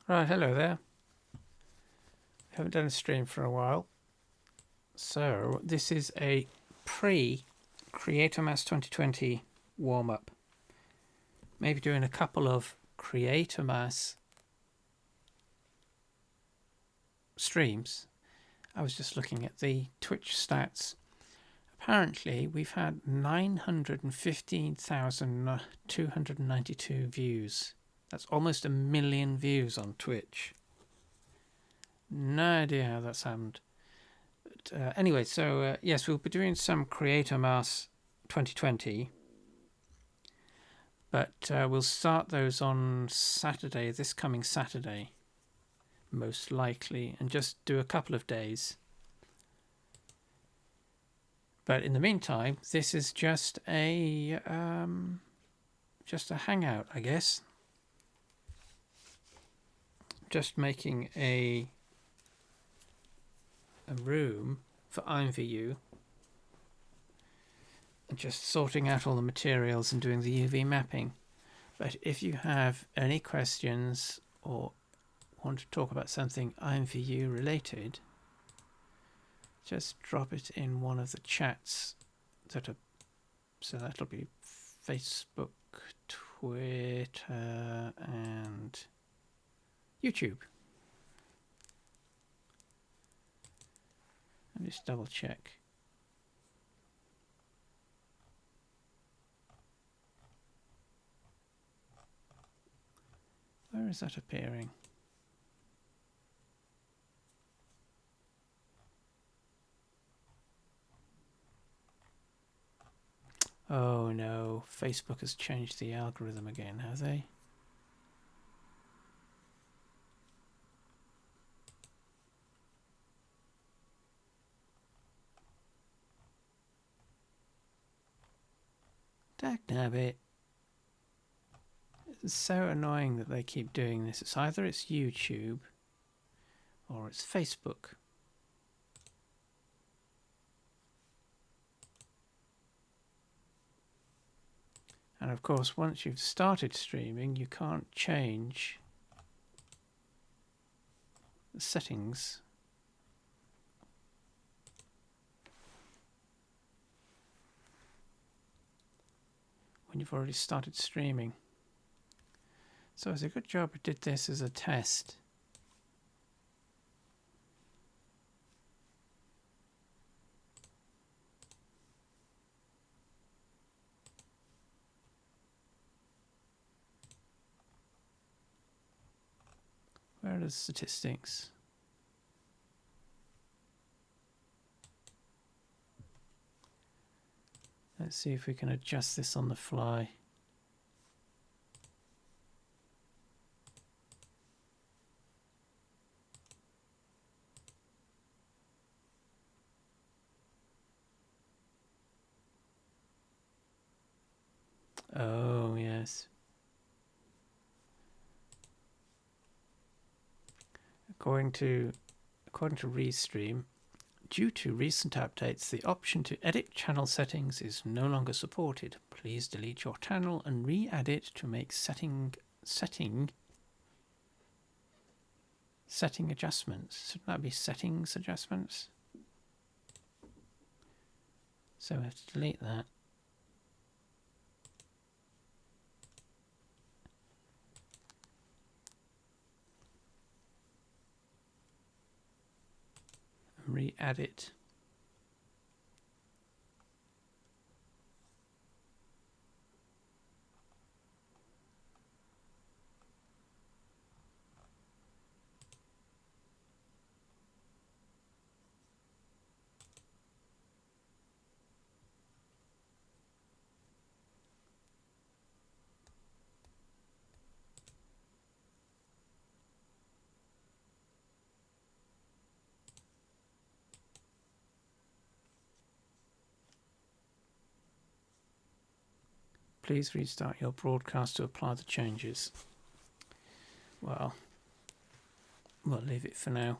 Right, hello there. Haven't done a stream for a while. So, this is a pre-Creatormas 2020 warm-up. Maybe doing a couple of Creatormas streams. I was just looking at the Twitch stats. Apparently, we've had 915,292 views. That's almost 1 million views on Twitch. No idea how that's happened. But anyway, so yes, we'll be doing some Creatormas 2020. But we'll start those on Saturday, this coming Saturday, most likely, and just do a couple of days. But in the meantime, this is just a hangout, I guess. Just making a room for IMVU and just sorting out all the materials and doing the UV mapping. But if you have any questions or want to talk about something IMVU related, just drop it in one of the chats that are, so that'll be Facebook, Twitter and YouTube. Let me just double check. Where is that appearing? Oh no, Facebook has changed the algorithm again, have they? Dagnabbit. It's so annoying that they keep doing this. It's either it's YouTube or it's Facebook. And of course, once you've started streaming, you can't change the settings. When you've already started streaming. So it's a good job I did this as a test. Where are the statistics? Let's see if we can adjust this on the fly. Oh, yes. According to Restream, due to recent updates, the option to edit channel settings is no longer supported. Please delete your channel and re-add it to make setting adjustments. Shouldn't that be settings adjustments? So we have to delete that. Re-add it. Please restart your broadcast to apply the changes. Well, we'll leave it for now.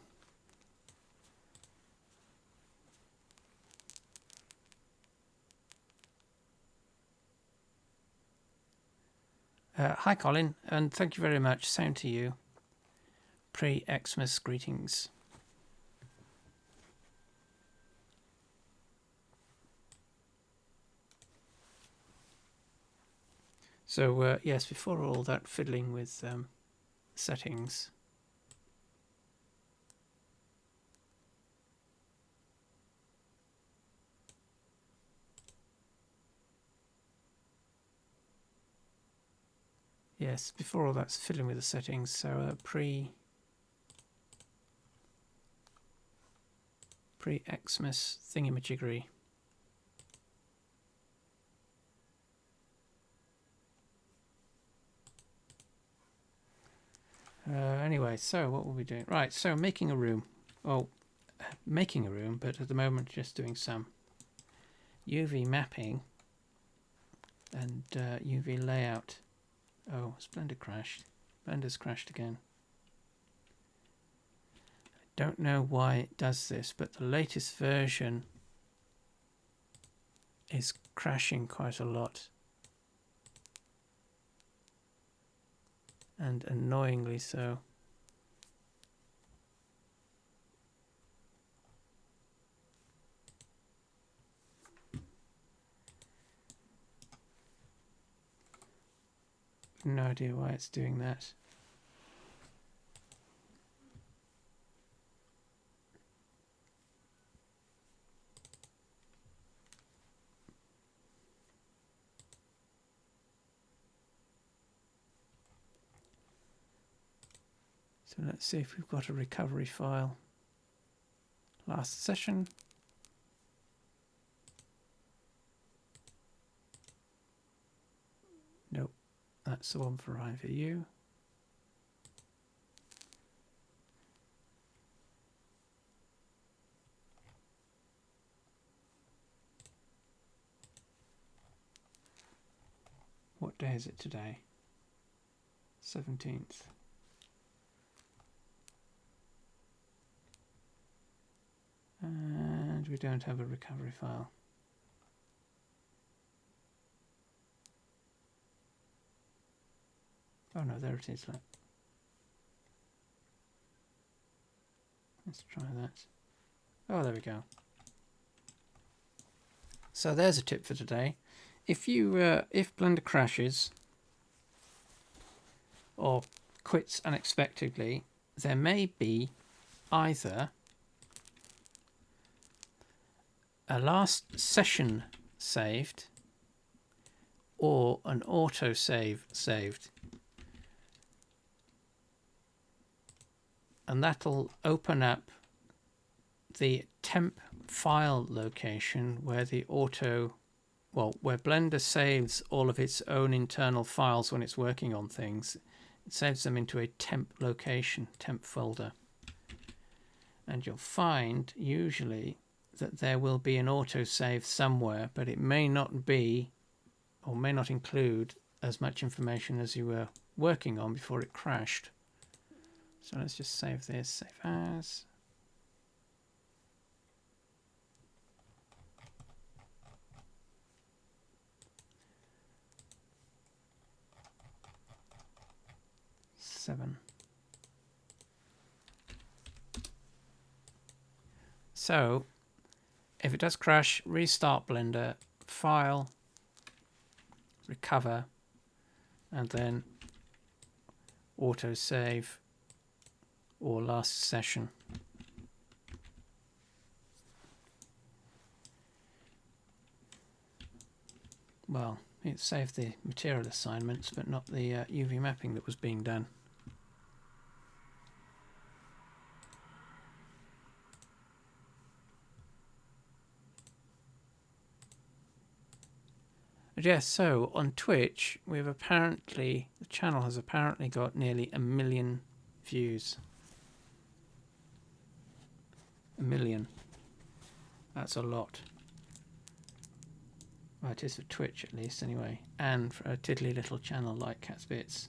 Hi, Colin, and thank you very much. Same to you. Pre-Xmas greetings. So yes, before all that fiddling with settings, yes, before all that's fiddling with the settings, so pre-Xmas thingamajiggery. Anyway, so what will we doing? Right, so making a room. Oh, making a room, but at the moment just doing some UV mapping and UV layout. Oh, Blender crashed. Blender's crashed again. I don't know why it does this, but the latest version is crashing quite a lot. And annoyingly so. No idea why it's doing that. So let's see if we've got a recovery file. Last session. Nope, that's the one for IMVU. What day is it today? 17th. And we don't have a recovery file. Oh no, there it is. Let's try that. Oh, there we go. So there's a tip for today. If Blender crashes or quits unexpectedly, there may be either a last session saved or an autosave saved. And that'll open up the temp file location where where Blender saves all of its own internal files when it's working on things. It saves them into a temp location, temp folder. And you'll find usually that there will be an autosave somewhere, but it may not be or may not include as much information as you were working on before it crashed. So let's just save this, save as. So if it does crash, restart Blender, File, Recover, and then autosave or last session. Well, it saved the material assignments, but not the UV mapping that was being done. But yes, so on Twitch, the channel has apparently got nearly 1 million views. 1 million. That's a lot. Well, it is for Twitch at least, anyway. And for a tiddly little channel like Cat's Bits.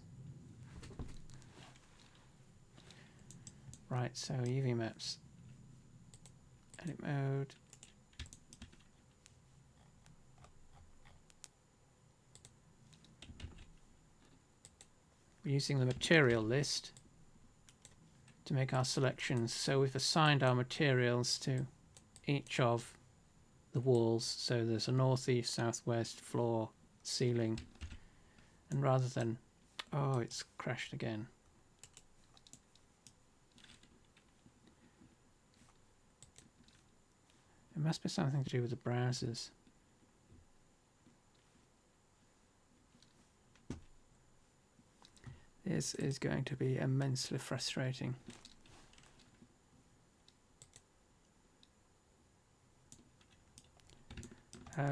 Right, so UV maps. Edit mode. We're using the material list. to make our selections. So we've assigned our materials to each of the walls. So there's a north, east, southwest, floor, ceiling, and rather than, oh, it's crashed again. It must be something to do with the browsers. This is going to be immensely frustrating.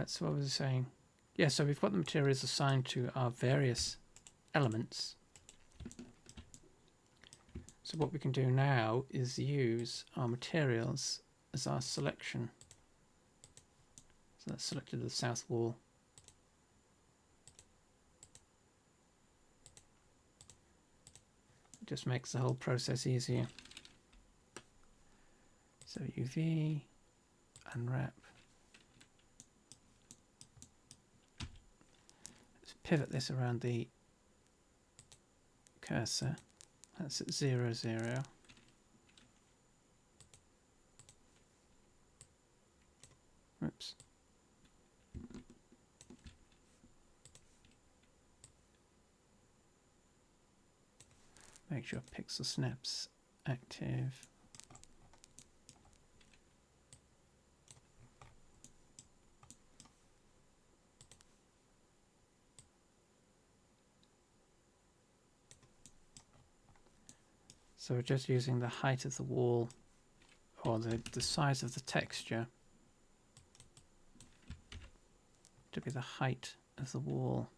So what was I saying? Yeah, so we've got the materials assigned to our various elements. So what we can do now is use our materials as our selection. So that's selected the south wall. It just makes the whole process easier. So UV, unwrap. Let's pivot this around the cursor. That's at 0, 0. Oops. Make sure pixel snaps active. So we're just using the height of the wall, or the size of the texture, to be the height of the wall.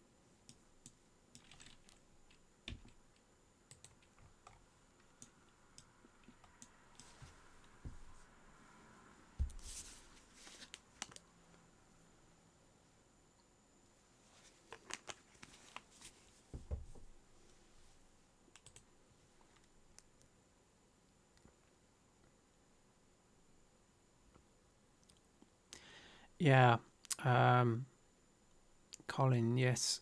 Yeah, Colin, yes.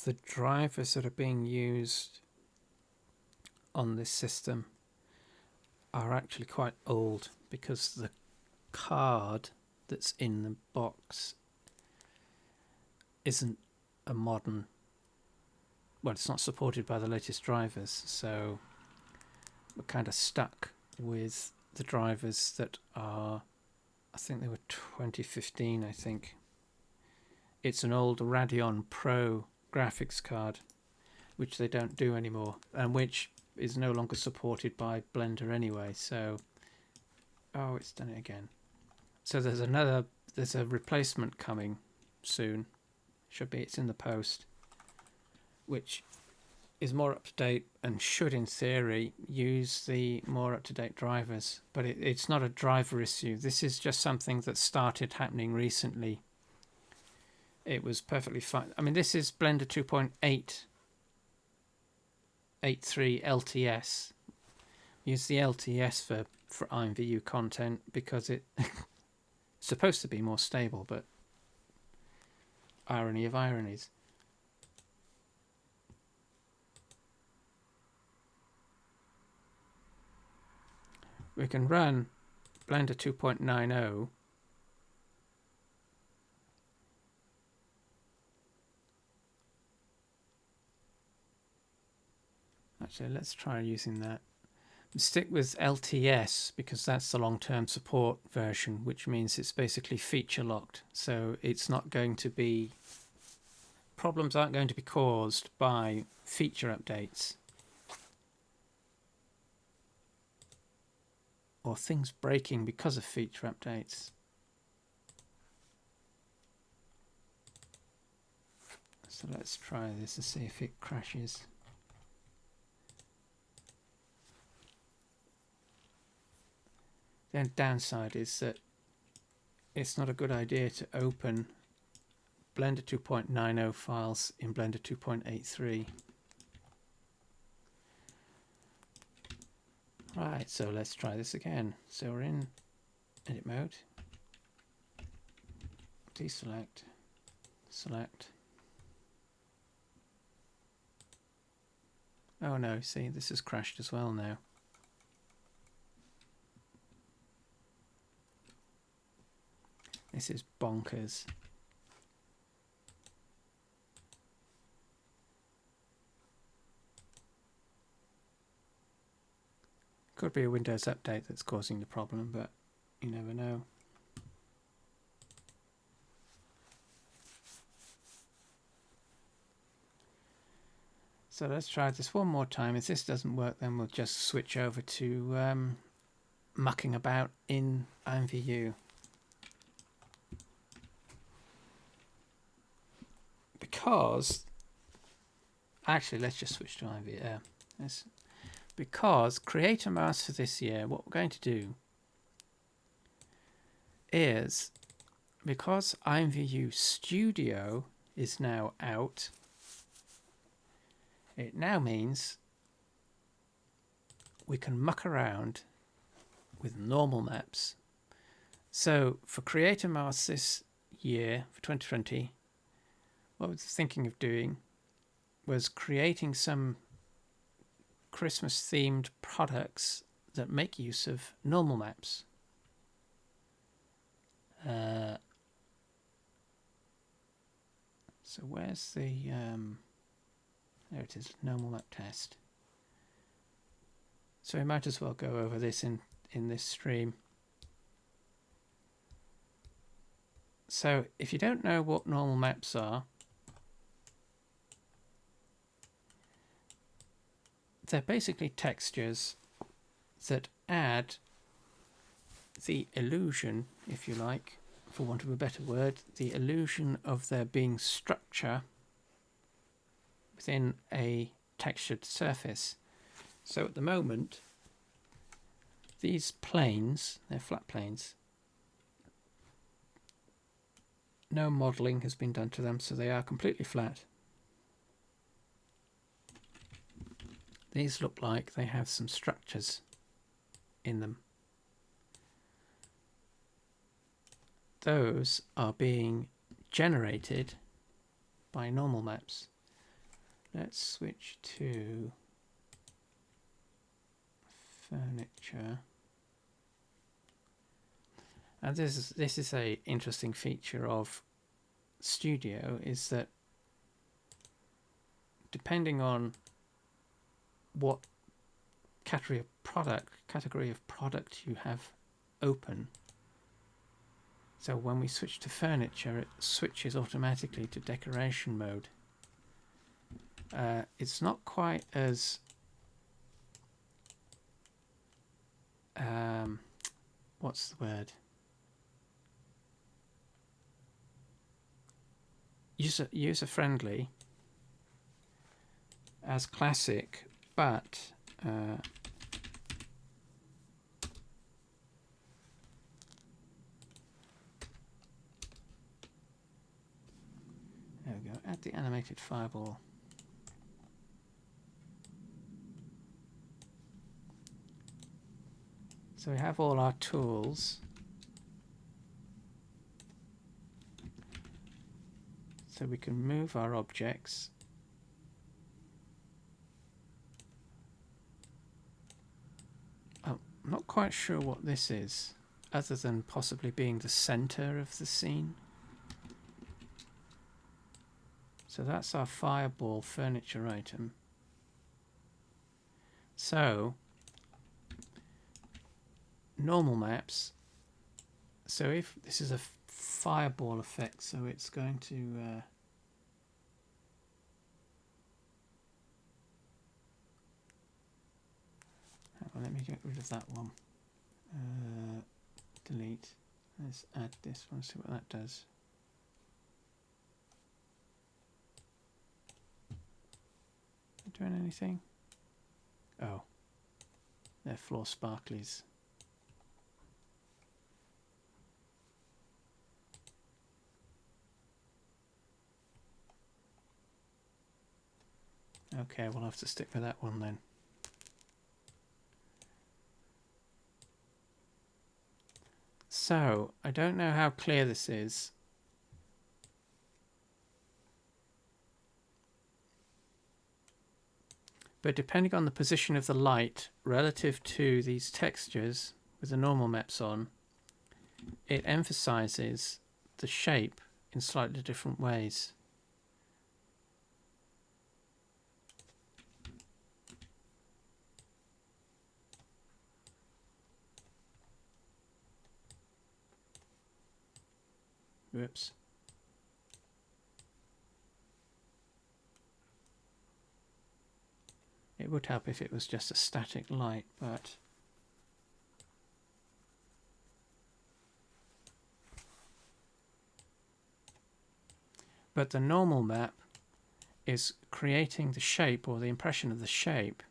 The drivers that are being used on this system are actually quite old because the card that's in the box isn't a modern, well, it's not supported by the latest drivers, so we're kind of stuck with the drivers that are, I think they were 2015, I think. It's an old Radeon Pro graphics card, which they don't do anymore, and which is no longer supported by Blender anyway, so... Oh, it's done it again. So there's a replacement coming soon. Should be, it's in the post, which is more up to date and should, in theory, use the more up to date drivers. But it's not a driver issue. This is just something that started happening recently. It was perfectly fine. I mean, this is Blender 2.8.83 LTS. Use the LTS for IMVU content because it's supposed to be more stable, but irony of ironies. We can run Blender 2.90. Actually, let's try using that. Stick with LTS because that's the long-term support version, which means it's basically feature locked. So it's not going to be, problems aren't going to be caused by feature updates or things breaking because of feature updates. So let's try this to see if it crashes. The downside is that it's not a good idea to open Blender 2.90 files in Blender 2.83. Right, so let's try this again. So we're in edit mode. Deselect. Select. Oh, Oh no, see, this has crashed as well now. This is bonkers. Could be a Windows update that's causing the problem, but you never know. So let's try this one more time. If this doesn't work, then we'll just switch over to mucking about in IMVU. Because, actually, let's just switch to IMVU. Because Creatormas for this year, what we're going to do is, because IMVU Studio is now out, it now means we can muck around with normal maps. So for Creatormas this year, for 2020, what I was thinking of doing was creating some Christmas themed products that make use of normal maps. So where's the there it is, normal map test. So we might as well go over this in this stream. So if you don't know what normal maps are, they're basically textures that add the illusion, if you like, for want of a better word, the illusion of there being structure within a textured surface. So at the moment, these planes, they're flat planes, no modelling has been done to them, so they are completely flat. These look like they have some structures in them. Those are being generated by normal maps. Let's switch to furniture. And this is a interesting feature of Studio, is that depending on what category of product you have open. So when we switch to furniture, it switches automatically to decoration mode. It's not quite as what's the word? User friendly as classic, but there we go. Add the animated fireball. So we have all our tools. So we can move our objects. I'm not quite sure what this is, other than possibly being the center of the scene. So that's our fireball furniture item. So normal maps, so if this is a fireball effect, so it's going to let me get rid of that one. Delete. Let's add this one, see what that does. Doing anything? Oh, they're floor sparklies. Okay, we'll have to stick with that one then. So, I don't know how clear this is. But depending on the position of the light relative to these textures with the normal maps on, it emphasizes the shape in slightly different ways. Whoops. It would help if it was just a static light, but the normal map is creating the shape or the impression of the shape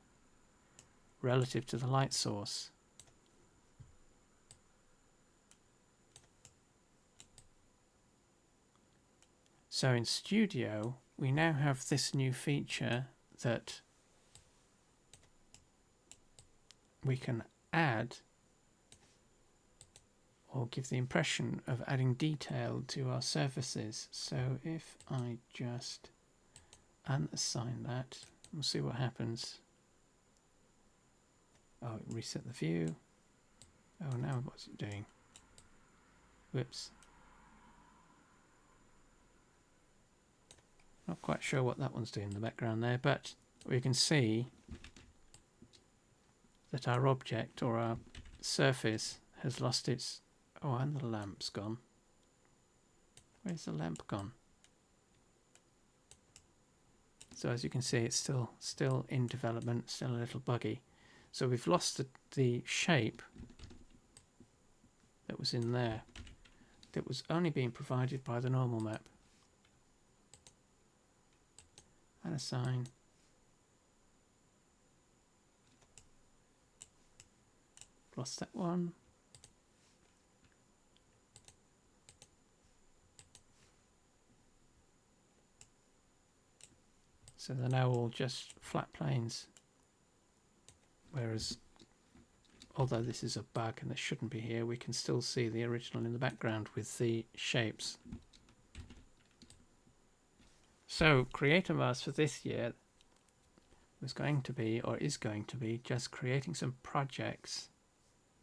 relative to the light source. So in Studio, we now have this new feature that we can add or give the impression of adding detail to our surfaces. So if I just unassign that, we'll see what happens. Oh, it reset the view. Oh, now what's it doing? Whoops. Not quite sure what that one's doing in the background there, but we can see that our object or our surface has lost its... Oh, and the lamp's gone. Where's the lamp gone? So as you can see, it's still in development, still a little buggy. So we've lost the shape that was in there, that was only being provided by the normal map. Unassign. Lost that one. So they're now all just flat planes. Whereas, although this is a bug and this shouldn't be here, we can still see the original in the background with the shapes. So Pre-Creatormas for this year was going to be, or is going to be, just creating some projects,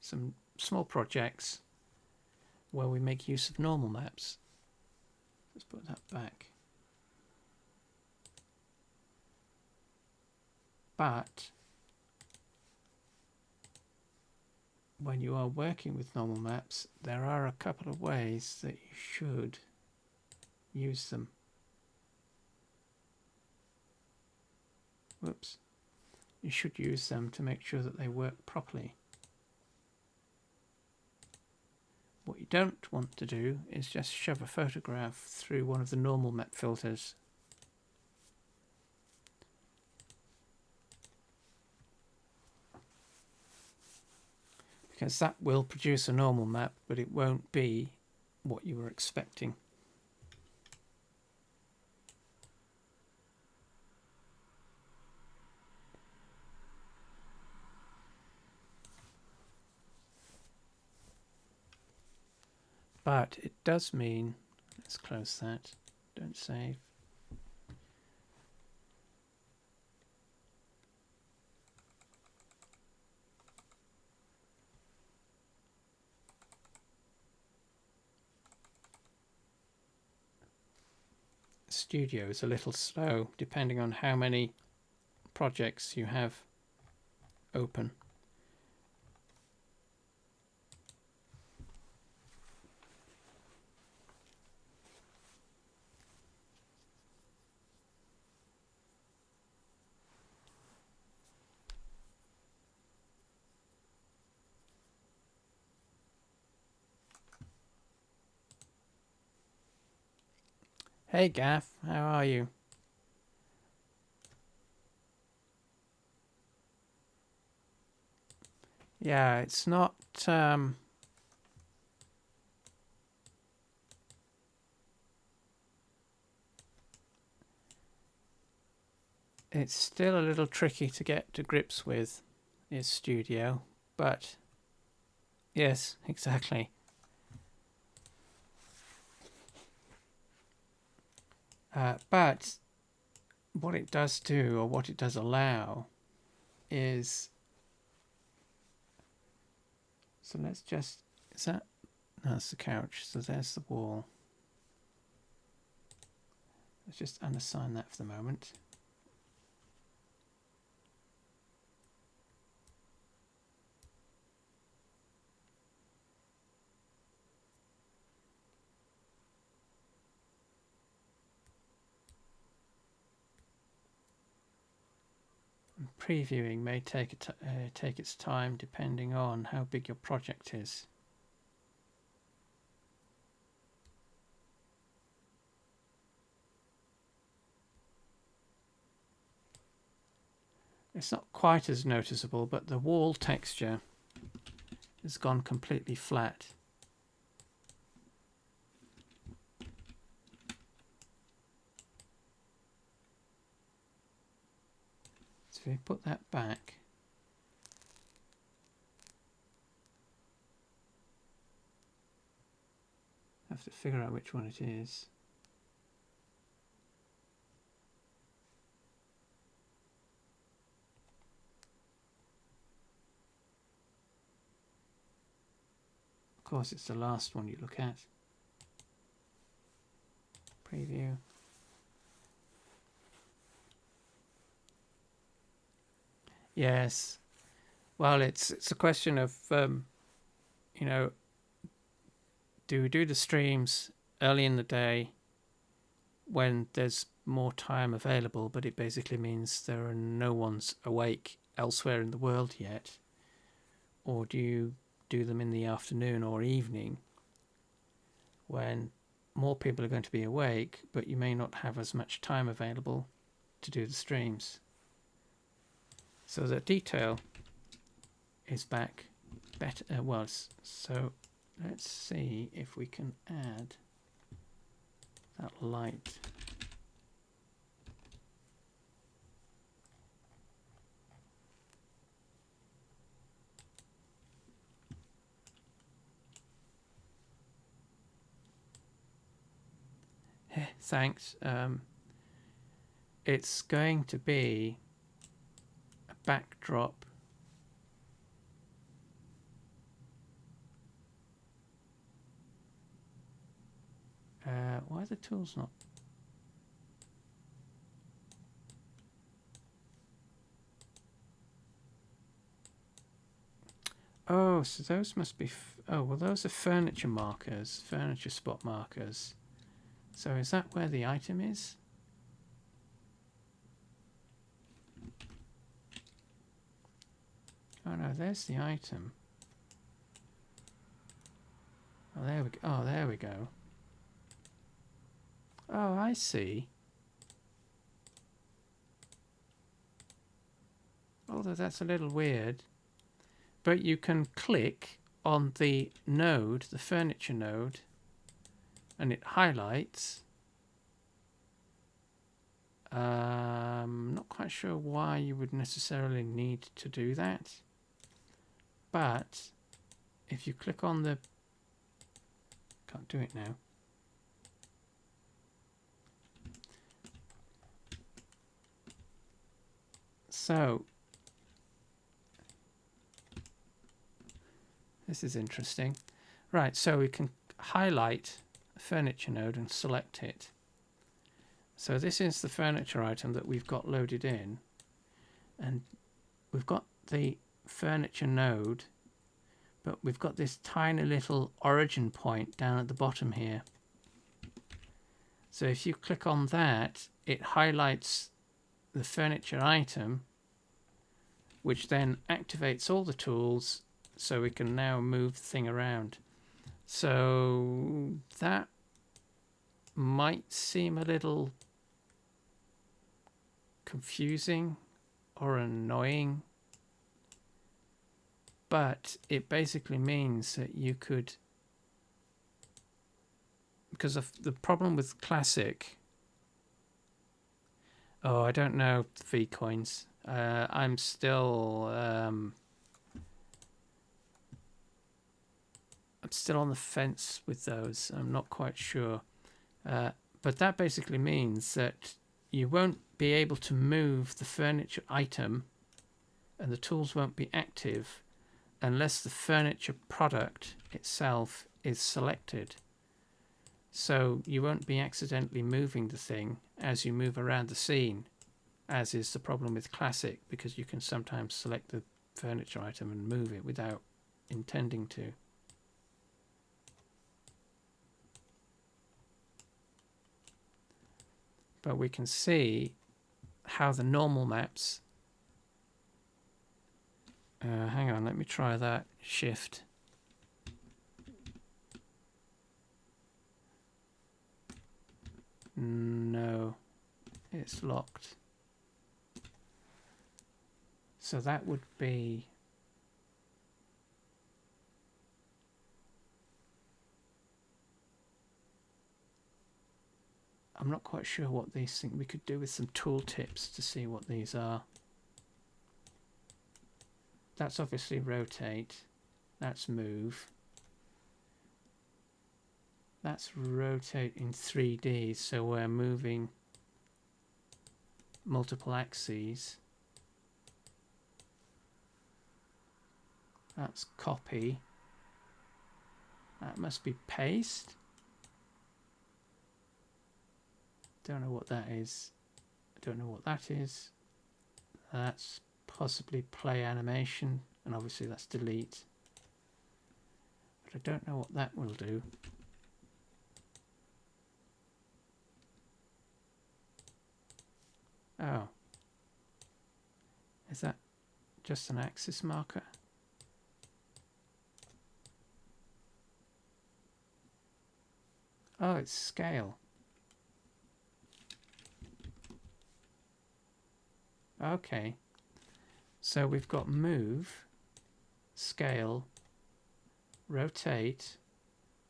some small projects where we make use of normal maps. Let's put that back. But when you are working with normal maps, there are a couple of ways that you should use them. Whoops. You should use them to make sure that they work properly. What you don't want to do is just shove a photograph through one of the normal map filters. Because that will produce a normal map, but it won't be what you were expecting. But it does mean, let's close that, don't save. Studio is a little slow depending on how many projects you have open. Hey Gaff, how are you? Yeah, it's not it's still a little tricky to get to grips with, is Studio, but yes, exactly. But what it does do, or what it does allow, is, so let's just, is that, no, that's the couch, so there's the wall. Let's just unassign that for the moment. Previewing may take its time depending on how big your project is. It's not quite as noticeable, but the wall texture has gone completely flat. So if we put that back, I have to figure out which one it is. Of course, it's the last one you look at. Preview. Yes. Well, it's a question of, you know, do we do the streams early in the day when there's more time available, but it basically means there are no one's awake elsewhere in the world yet? Or do you do them in the afternoon or evening when more people are going to be awake, but you may not have as much time available to do the streams? So the detail is back better. So let's see if we can add that light. Thanks. It's going to be a backdrop. Why are the tools not? Oh, so those must be. Oh, well, those are furniture markers, furniture spot markers. So is that where the item is? Oh no, there's the item. Oh, there we go. Oh, there we go. Oh, I see. Although that's a little weird. But you can click on the node, the furniture node, and it highlights. Not quite sure why you would necessarily need to do that. But if you click on the... Can't do it now. So this is interesting. Right, so we can highlight the furniture node and select it. So this is the furniture item that we've got loaded in, and we've got the furniture node, but we've got this tiny little origin point down at the bottom here. So if you click on that, it highlights the furniture item, which then activates all the tools, so we can now move the thing around. So that might seem a little confusing or annoying, but it basically means that you could, because of the problem with Classic, oh, I don't know V coins. I'm still on the fence with those. I'm not quite sure, but that basically means that you won't be able to move the furniture item and the tools won't be active unless the furniture product itself is selected. So you won't be accidentally moving the thing as you move around the scene, as is the problem with Classic, because you can sometimes select the furniture item and move it without intending to. But we can see how the normal maps... hang on, let me try that. Shift. No, it's locked. So that would be... I'm not quite sure what these things... We could do with some tool tips to see what these are. That's obviously rotate. That's move. That's rotate in 3D, so we're moving multiple axes. That's copy. That must be paste. Don't know what that is. I don't know what that is. That's possibly play animation, and obviously that's delete. But I don't know what that will do. Oh. Is that just an axis marker? Oh, it's scale. Okay. So we've got move, scale, rotate,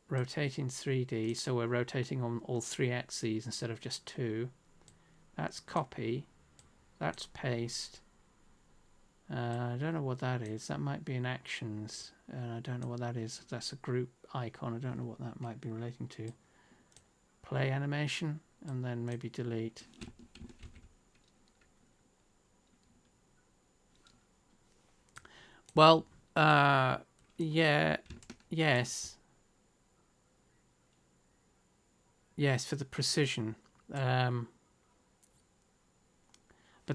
rotate in 3D. So we're rotating on all 3 axes instead of just 2. That's copy. That's paste. I don't know what that is. That might be in actions. I don't know what that is. That's a group icon. I don't know what that might be relating to. Play animation, and then maybe delete. Well, yeah, yes. Yes, for the precision. But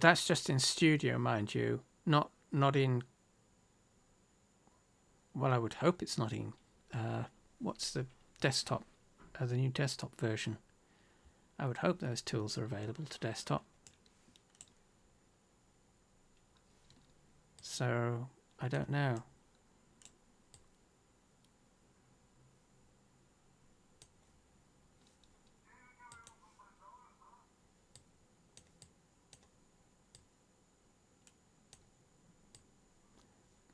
that's just in Studio, mind you. Not in... Well, I would hope it's not in... what's the desktop? The new desktop version. I would hope those tools are available to desktop. So, I don't know.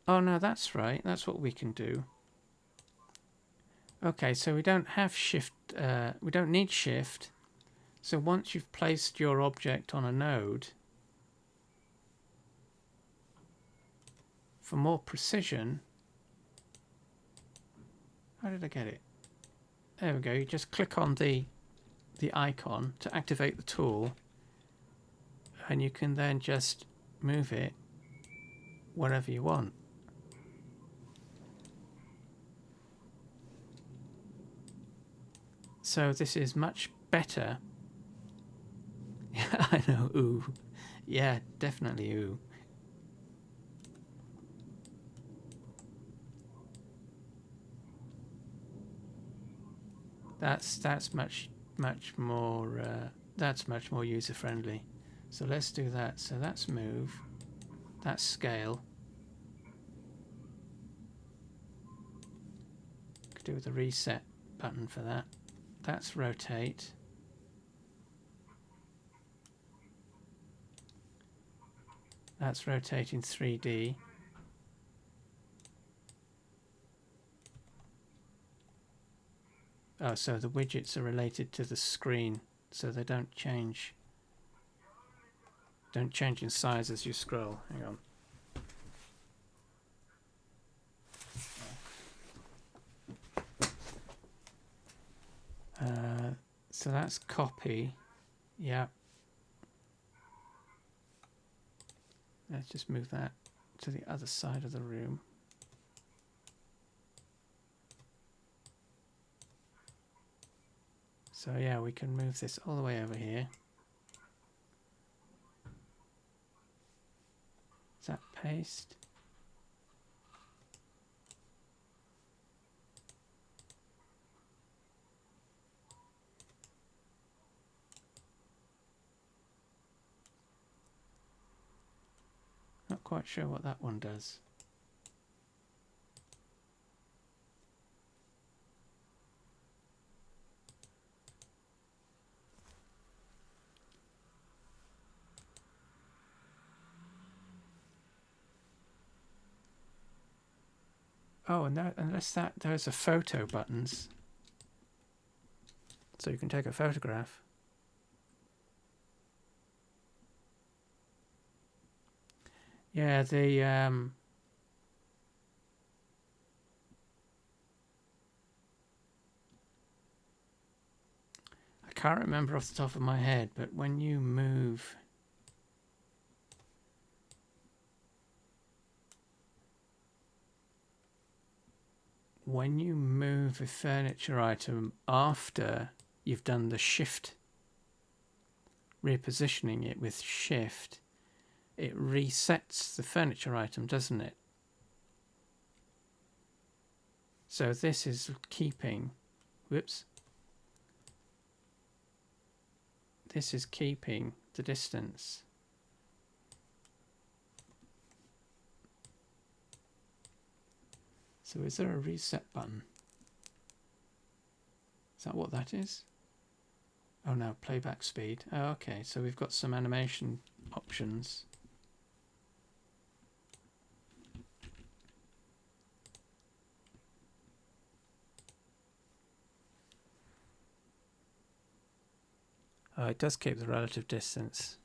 Oh no, that's right. That's what we can do. Okay, so we don't have shift. We don't need shift. So once you've placed your object on a node, for more precision, how did I get it? There we go. You just click on the icon to activate the tool, and you can then just move it wherever you want. So this is much better. I know, ooh. Yeah, definitely ooh. That's much more user friendly. So let's do that. So that's move. That's scale. Could do with a reset button for that. That's rotate. That's rotating 3D. Oh, so the widgets are related to the screen, so they don't change. Don't change in size as you scroll. Hang on. So that's copy. Yeah. Let's just move that to the other side of the room. So yeah, we can move this all the way over here. Is that paste? Not quite sure what that one does. Oh, and that, unless that, those are photo buttons. So you can take a photograph. Yeah, the I can't remember off the top of my head, but when you move a furniture item after you've done the shift, repositioning it with shift, it resets the furniture item, doesn't it? So this is keeping, whoops, this is keeping the distance. So is there a reset button? Is that what that is? Oh no, playback speed. Oh, okay, so we've got some animation options. Oh, it does keep the relative distance.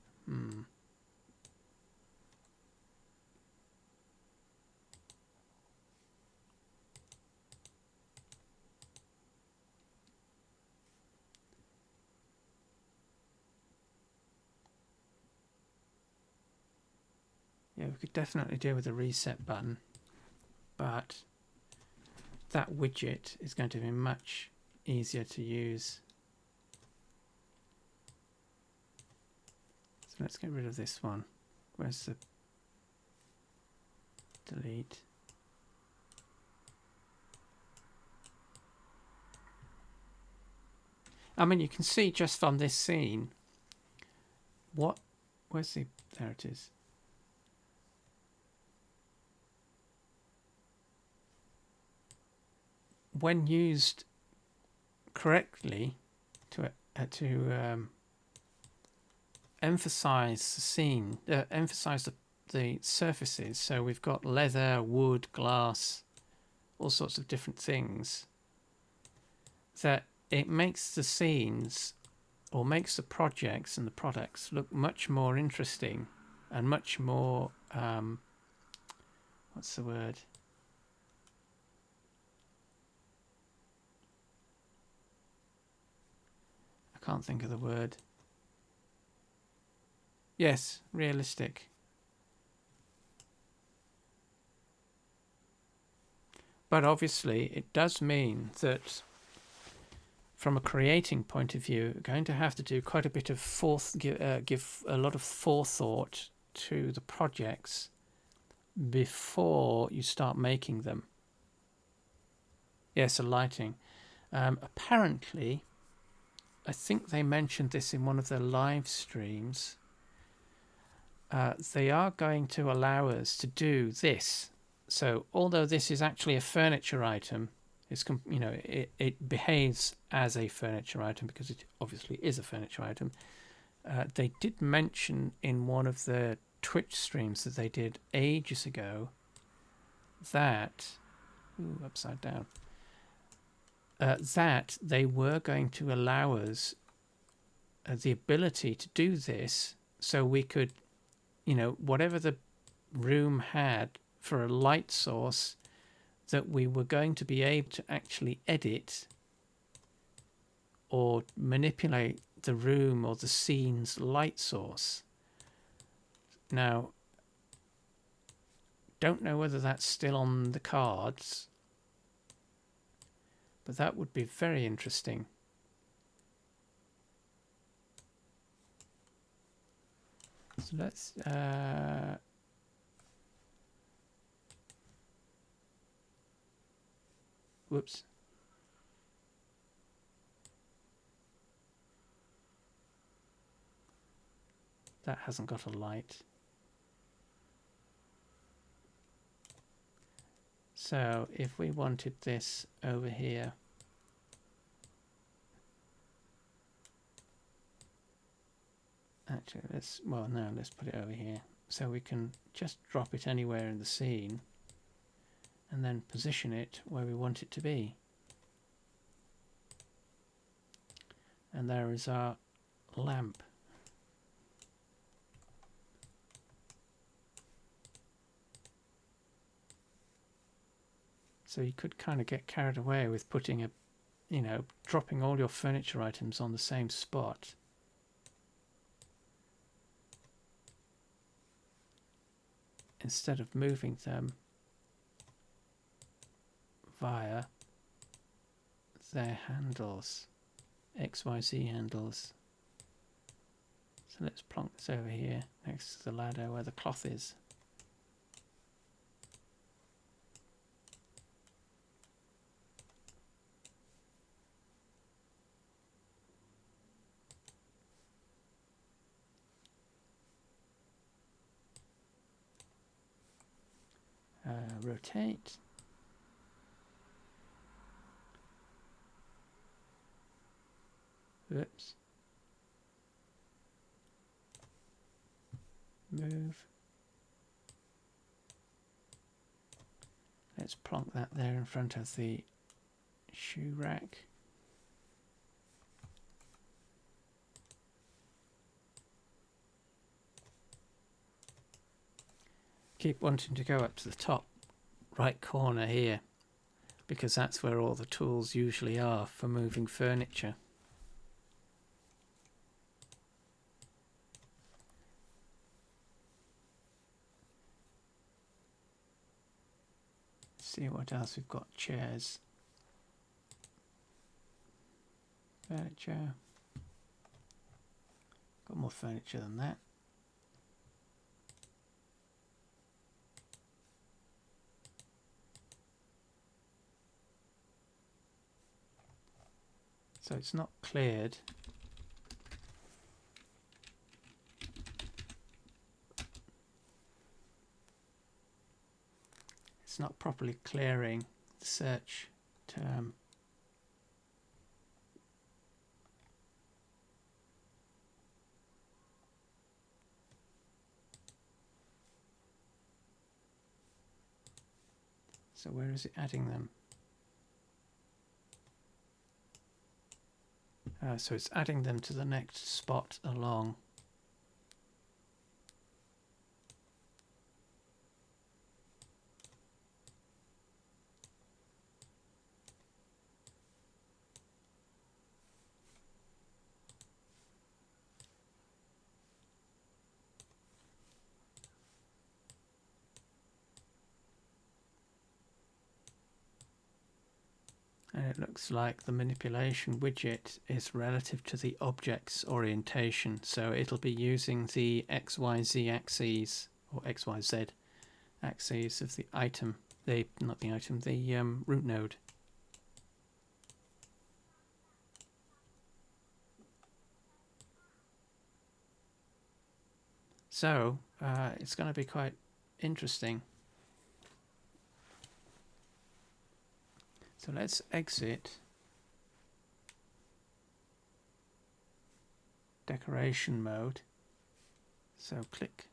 Yeah, we could definitely deal with the reset button, but that widget is going to be much easier to use. So let's get rid of this one. Where's the delete? I mean, you can see just from this scene where's the, there it is. When used correctly to emphasize the scene, emphasize the surfaces. So we've got leather, wood, glass, all sorts of different things. That it makes the scenes, or makes the projects and the products look much more interesting and much more, what's the word? I can't think of the word. Yes, realistic. But obviously it does mean that from a creating point of view, you're going to have to do quite a bit of give a lot of forethought to the projects before you start making them. Yes, the lighting. Apparently, I think they mentioned this in one of their live streams. They are going to allow us to do this. So although this is actually a furniture item, it's, you know, it behaves as a furniture item because it obviously is a furniture item. They did mention in one of the Twitch streams that they did ages ago that, upside down, that they were going to allow us the ability to do this, so we could, you know, whatever the room had for a light source, that we were going to be able to actually edit or manipulate the room or the scene's light source. Now, don't know whether that's still on the cards, but that would be very interesting. So let's whoops. That hasn't got a light. So if we wanted this over here, actually let's put it over here, so we can just drop it anywhere in the scene and then position it where we want it to be. And there is our lamp. So you could kind of get carried away with putting dropping all your furniture items on the same spot. Instead of moving them via their handles, XYZ handles. So let's plonk this over here next to the ladder where the cloth is. Rotate. Oops. Move. Let's plonk that there in front of the shoe rack. Keep wanting to go up to the top right corner here, because that's where all the tools usually are for moving furniture. See what else we've got. Chairs, furniture. Got more furniture than that. So it's not cleared. It's not properly clearing the search term. So where is it adding them? So it's adding them to the next spot along. And it looks like the manipulation widget is relative to the object's orientation. So it'll be using the XYZ axes, or XYZ axes of the item, the root node. So it's going to be quite interesting. So let's exit decoration mode. So click,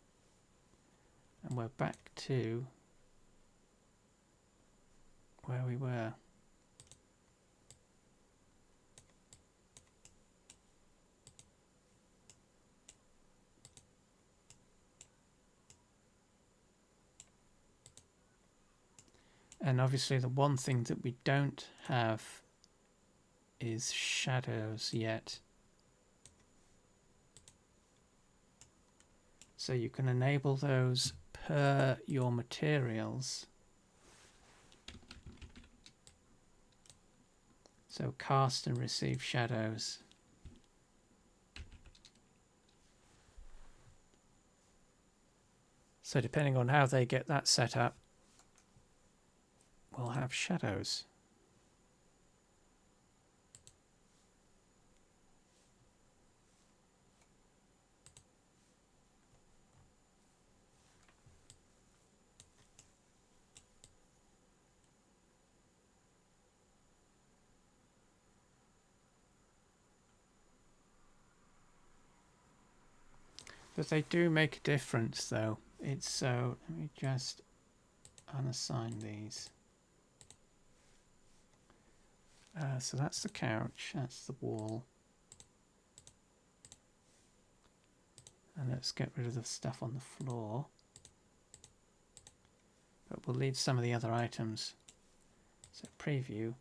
and we're back to where we were. And obviously the one thing that we don't have is shadows yet. So you can enable those per your materials. So cast and receive shadows. So depending on how they get that set up, we'll have shadows. But they do make a difference though. It's so, let me just unassign these. So that's the couch, that's the wall. And let's get rid of the stuff on the floor. But we'll leave some of the other items. So preview.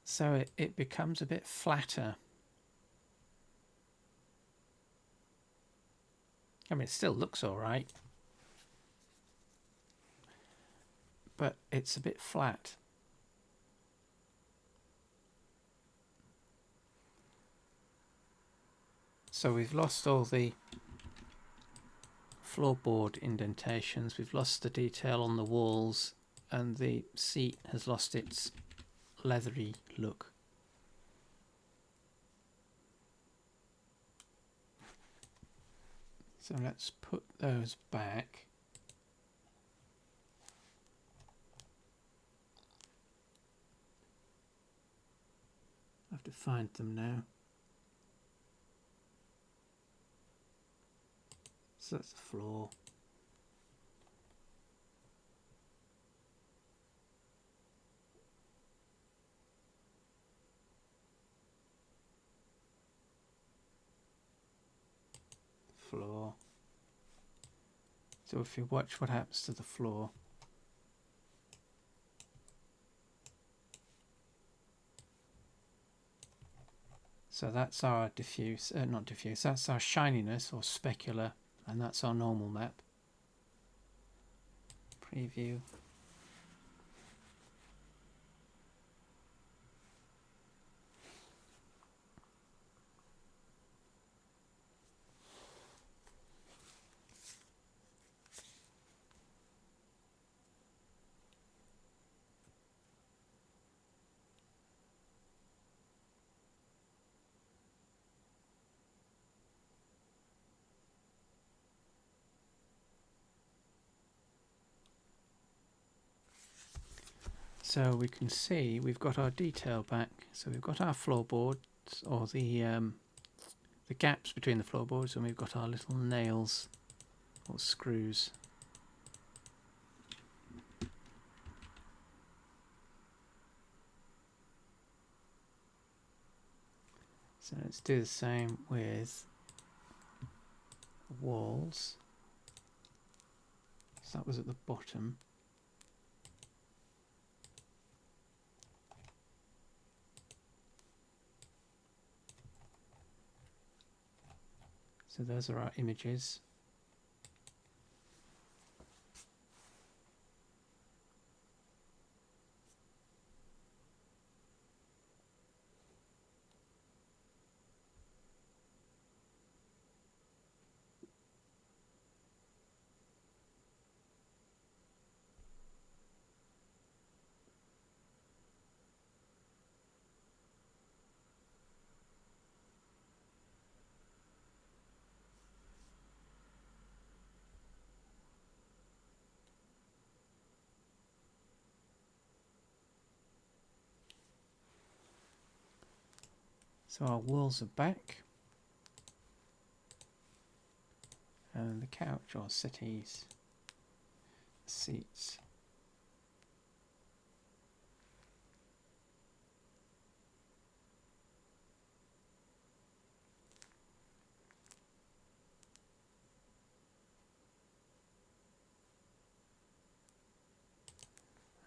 So it becomes a bit flatter. I mean, it still looks all right, but it's a bit flat. So we've lost all the floorboard indentations, we've lost the detail on the walls, and the seat has lost its leathery look. So let's put those back. I have to find them now. So that's the floor. Floor. So if you watch what happens to the floor. So that's our diffuse, not diffuse, that's our shininess or specular, and that's our normal map. Preview. So we can see we've got our detail back. So we've got our floorboards, or the gaps between the floorboards, and we've got our little nails or screws. So let's do the same with the walls. So that was at the bottom. So those are our images. So our walls are back. And the couch or settees, seats.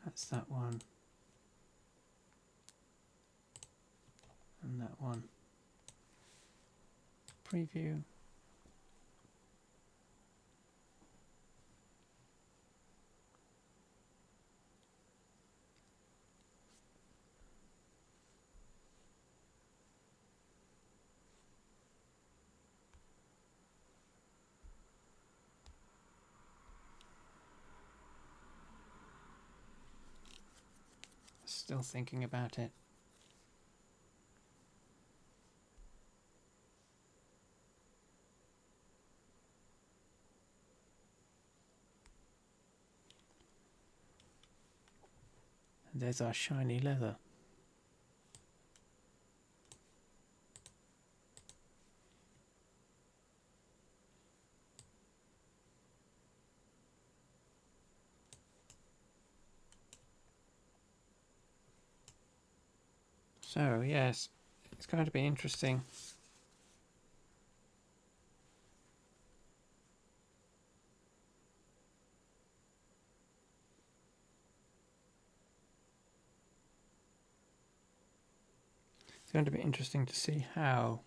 That's that one. And that one. Preview. Still thinking about it. And there's our shiny leather. So yes, it's going to be interesting. It's going to be interesting to see how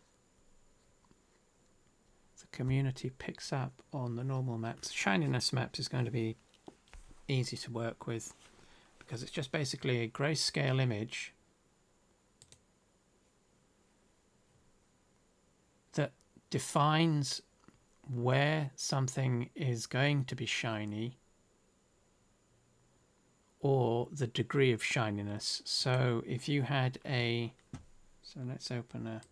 the community picks up on the normal maps. Shininess maps is going to be easy to work with because it's just basically a grayscale image that defines where something is going to be shiny or the degree of shininess. So if you had a, so let's open a,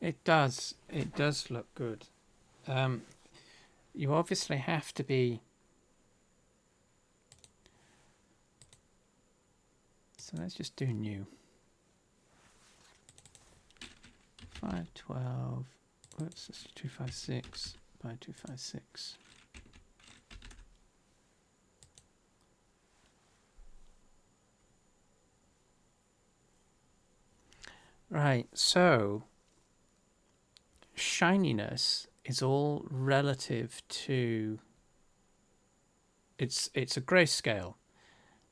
it does look good. You obviously have to be, so let's just do new. 512, whoops, that's 256 by 256. Right, so shininess is all relative to, it's a grayscale.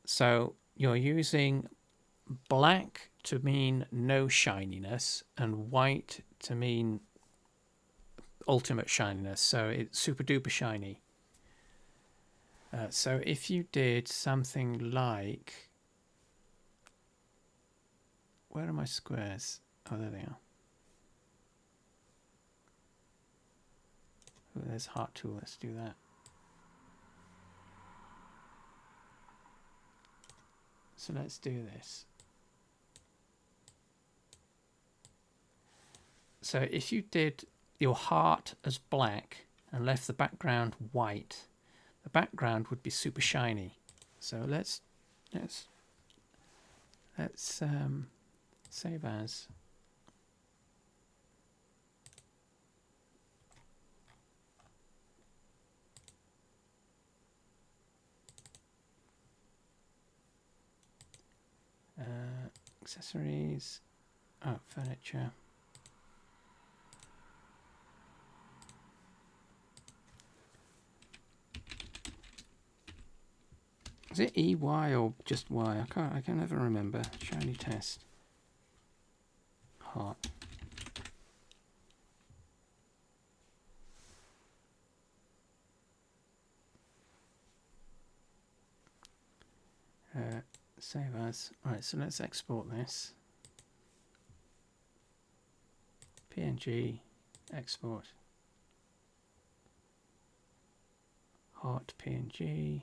So you're using black to mean no shininess and white to mean ultimate shininess. So it's super duper shiny. So if you did something like, where are my squares? Oh, there they are. Oh, there's Heart Tool. Let's do that. So let's do this. So if you did your heart as black and left the background white, the background would be super shiny. So let's save as. Accessories. Oh, furniture. Is it EY or just Y? I can never remember. Shiny test. Heart. Save as. Right, so let's export this. PNG, export. Heart PNG.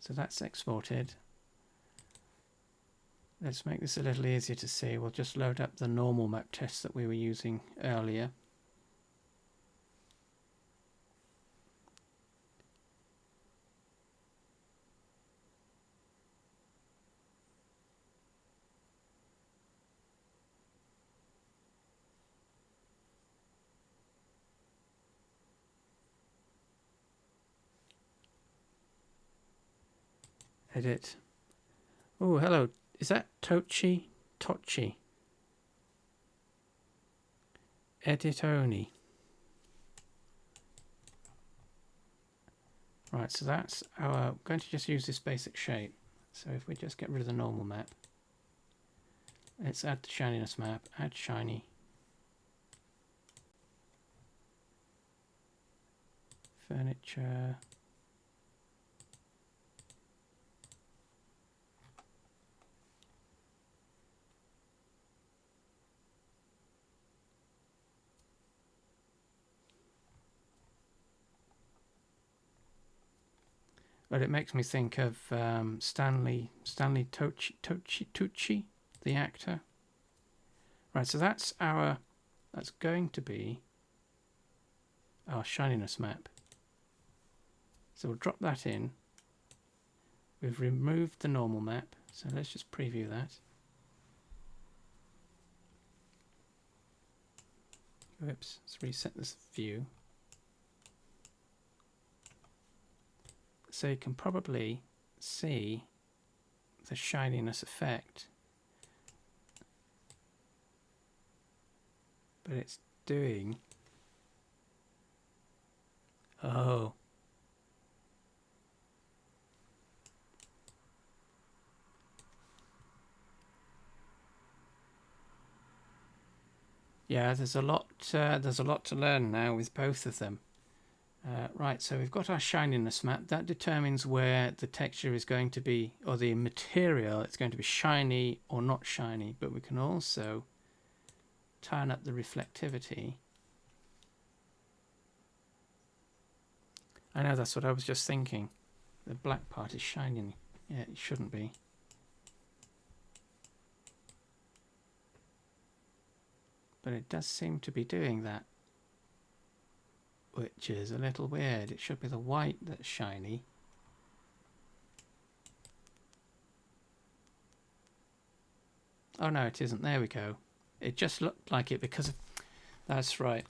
So that's exported. Let's make this a little easier to see. We'll just load up the normal map test that we were using earlier. Edit. Oh, hello. Is that Tochi? Tochi. Edit only. Right, so that's our... I'm going to just use this basic shape. So if we just get rid of the normal map, let's add the shininess map. Add shiny. Furniture. But it makes me think of Stanley Tucci, the actor. Right, so that's going to be our shininess map. So we'll drop that in. We've removed the normal map, so let's just preview that. Oops, let's reset this view. So you can probably see the shininess effect, but it's doing... Oh. Yeah, there's a lot to learn now with both of them. Right, so we've got our shininess map. That determines where the texture is going to be, or the material, it's going to be shiny or not shiny. But we can also turn up the reflectivity. I know, that's what I was just thinking. The black part is shining. Yeah, it shouldn't be. But it does seem to be doing that, which is a little weird. It should be the white that's shiny. Oh no, it isn't. There we go. It just looked like it because of... That's right.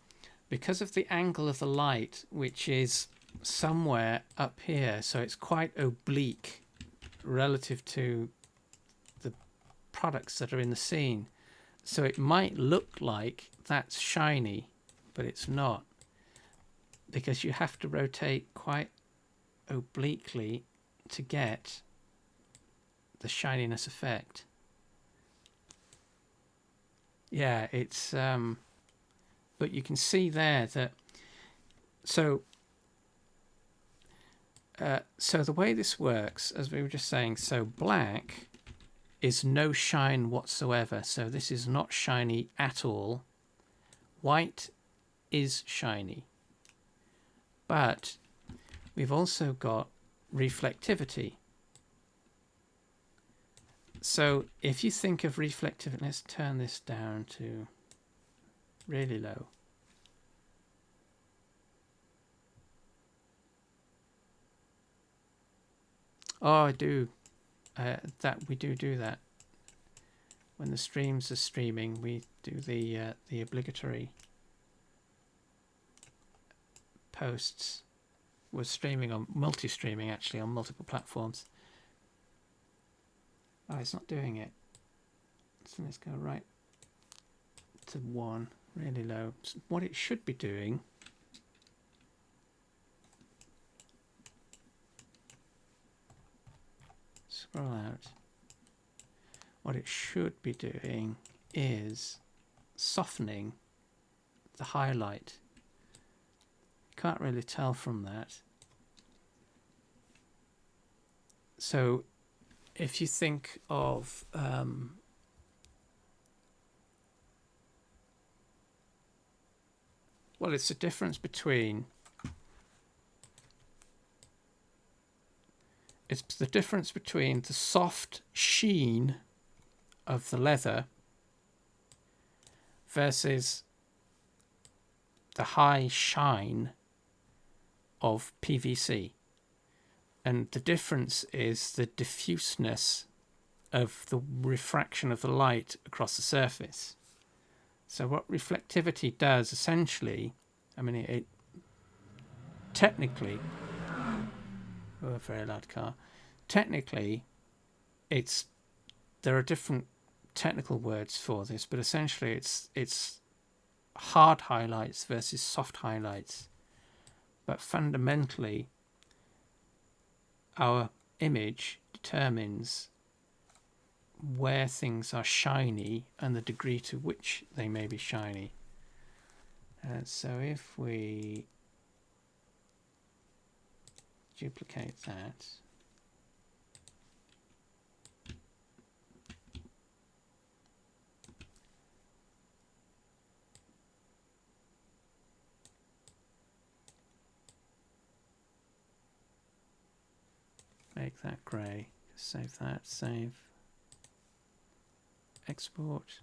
Because of the angle of the light, which is somewhere up here, so it's quite oblique relative to the products that are in the scene. So it might look like that's shiny, but it's not, because you have to rotate quite obliquely to get the shininess effect. Yeah, it's but you can see there that so the way this works, as we were just saying, so black is no shine whatsoever, so this is not shiny at all. White is shiny, but we've also got reflectivity. So if you think of reflectivity, let's turn this down to really low. Oh, I do. We do that. When the streams are streaming, we do the obligatory posts. We're streaming on multi-streaming actually on multiple platforms. Oh, it's not doing it. So let's go right to 1, really low. So what it should be doing, scroll out. What it should be doing is softening the highlight. Can't really tell from that. So if you think of well, it's the difference between it's the difference between the soft sheen of the leather versus the high shine of PVC. And the difference is the diffuseness of the refraction of the light across the surface. So what reflectivity does essentially, I mean, it technically, oh, a very loud car, technically there are different technical words for this, but essentially it's hard highlights versus soft highlights. But fundamentally, our image determines where things are shiny and the degree to which they may be shiny. So if we duplicate that, make that grey, save that, save, export.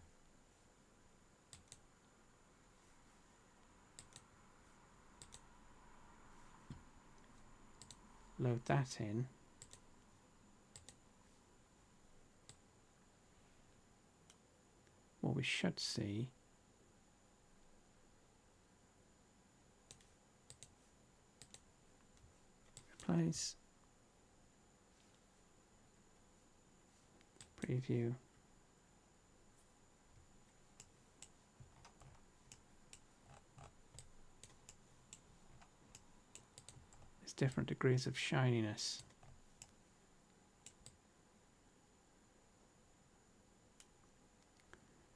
Load that in. What we should see replace preview. There's different degrees of shininess.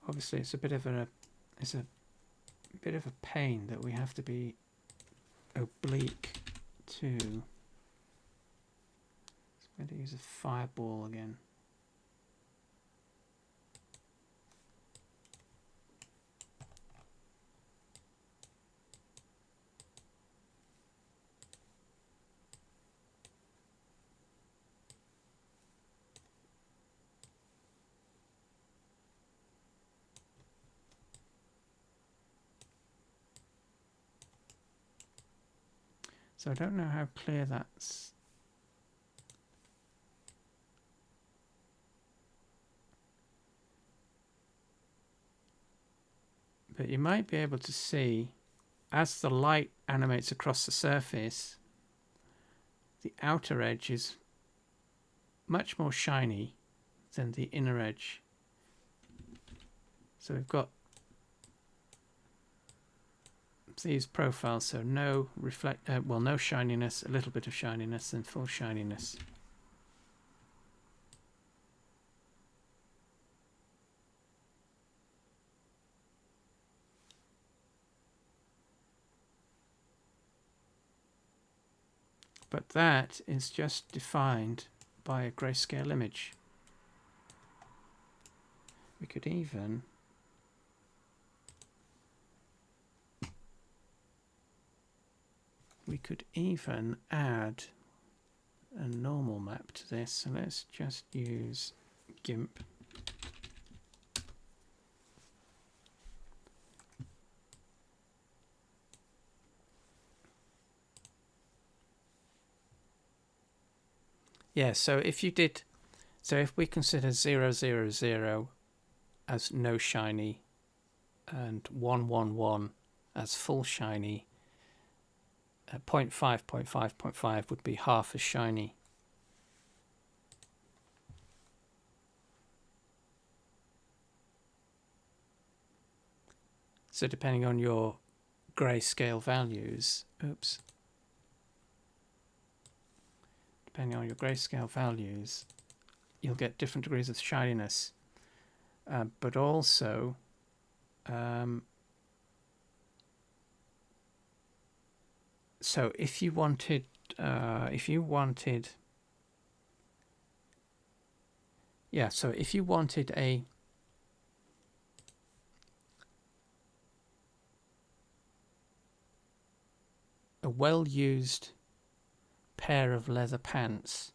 Obviously, it's a bit of a pain that we have to be oblique to. I'm going to use a fireball again. So I don't know how clear that's. But you might be able to see, as the light animates across the surface, the outer edge is much more shiny than the inner edge. So we've got these profiles, so no no shininess, a little bit of shininess, and full shininess. But that is just defined by a grayscale image. We could even add a normal map to this. So let's just use GIMP. Yeah, so if we consider 0, 0, 0 as no shiny and 1, 1, 1 as full shiny, 0.5, 0.5, 0.5 would be half as shiny. So depending on your grayscale values, depending on your grayscale values, you'll get different degrees of shininess. But also, so if you wanted a well-used pair of leather pants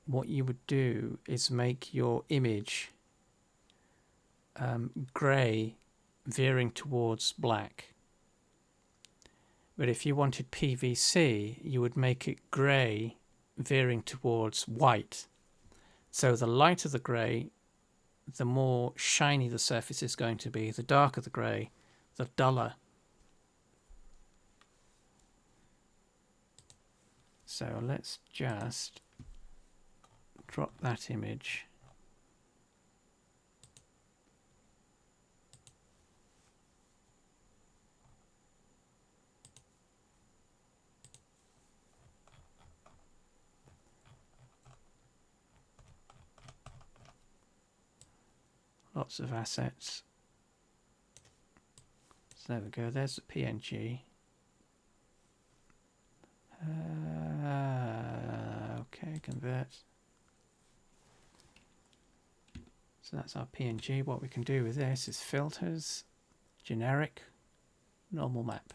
what you would do is make your image grey veering towards black. But if you wanted PVC, you would make it grey veering towards white. So the lighter the grey, the more shiny the surface is going to be. The darker the grey, the duller. So let's just drop that image. Lots of assets. So there we go, there's the PNG. Okay, convert. So that's our PNG. What we can do with this is filters, generic, normal map.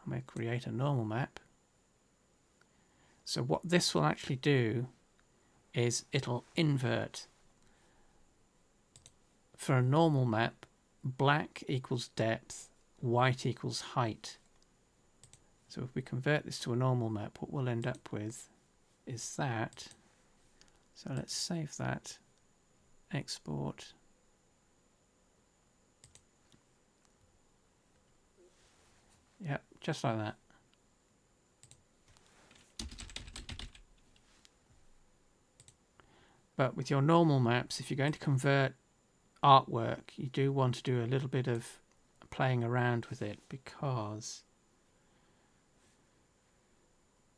I'm going to create a normal map. So what this will actually do is it'll invert. For a normal map, black equals depth, white equals height. So if we convert this to a normal map, what we'll end up with is that. So let's save that, export. Yep, just like that. But with your normal maps, if you're going to convert artwork, you do want to do a little bit of playing around with it, because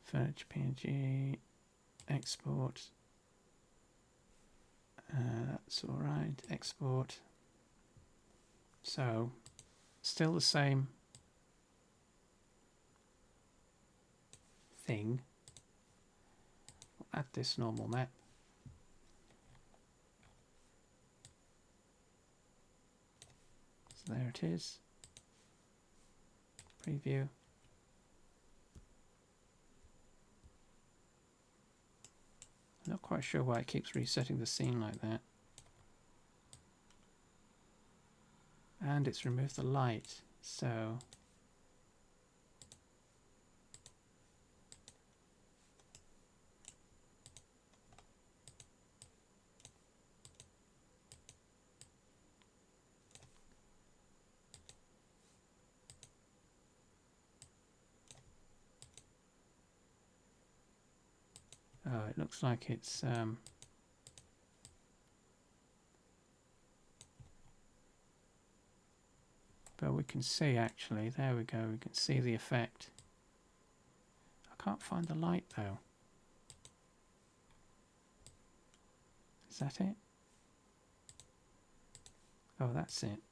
furniture PNG, export, that's all right, export. So still the same thing. We'll add this normal map. So there it is. Preview. I'm not quite sure why it keeps resetting the scene like that. And it's removed the light, so oh, it looks like it's but we can see, actually, there we go, we can see the effect. I can't find the light though. Is that it? Oh, that's it.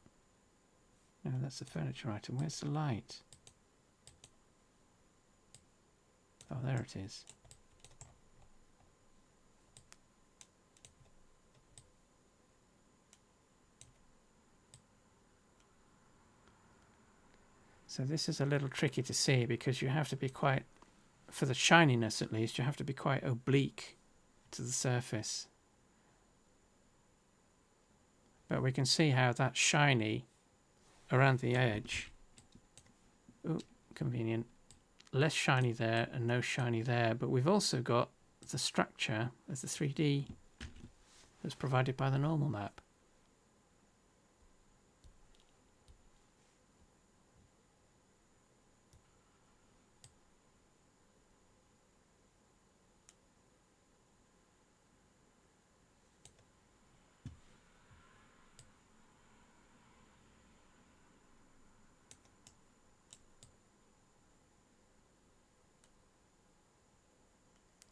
No, that's the furniture item. Where's the light? Oh, there it is. So this is a little tricky to see, because you have to be quite, for the shininess at least, you have to be quite oblique to the surface. But we can see how that's shiny around the edge. Ooh, convenient. Less shiny there and no shiny there, but we've also got the structure as the 3D that's provided by the normal map.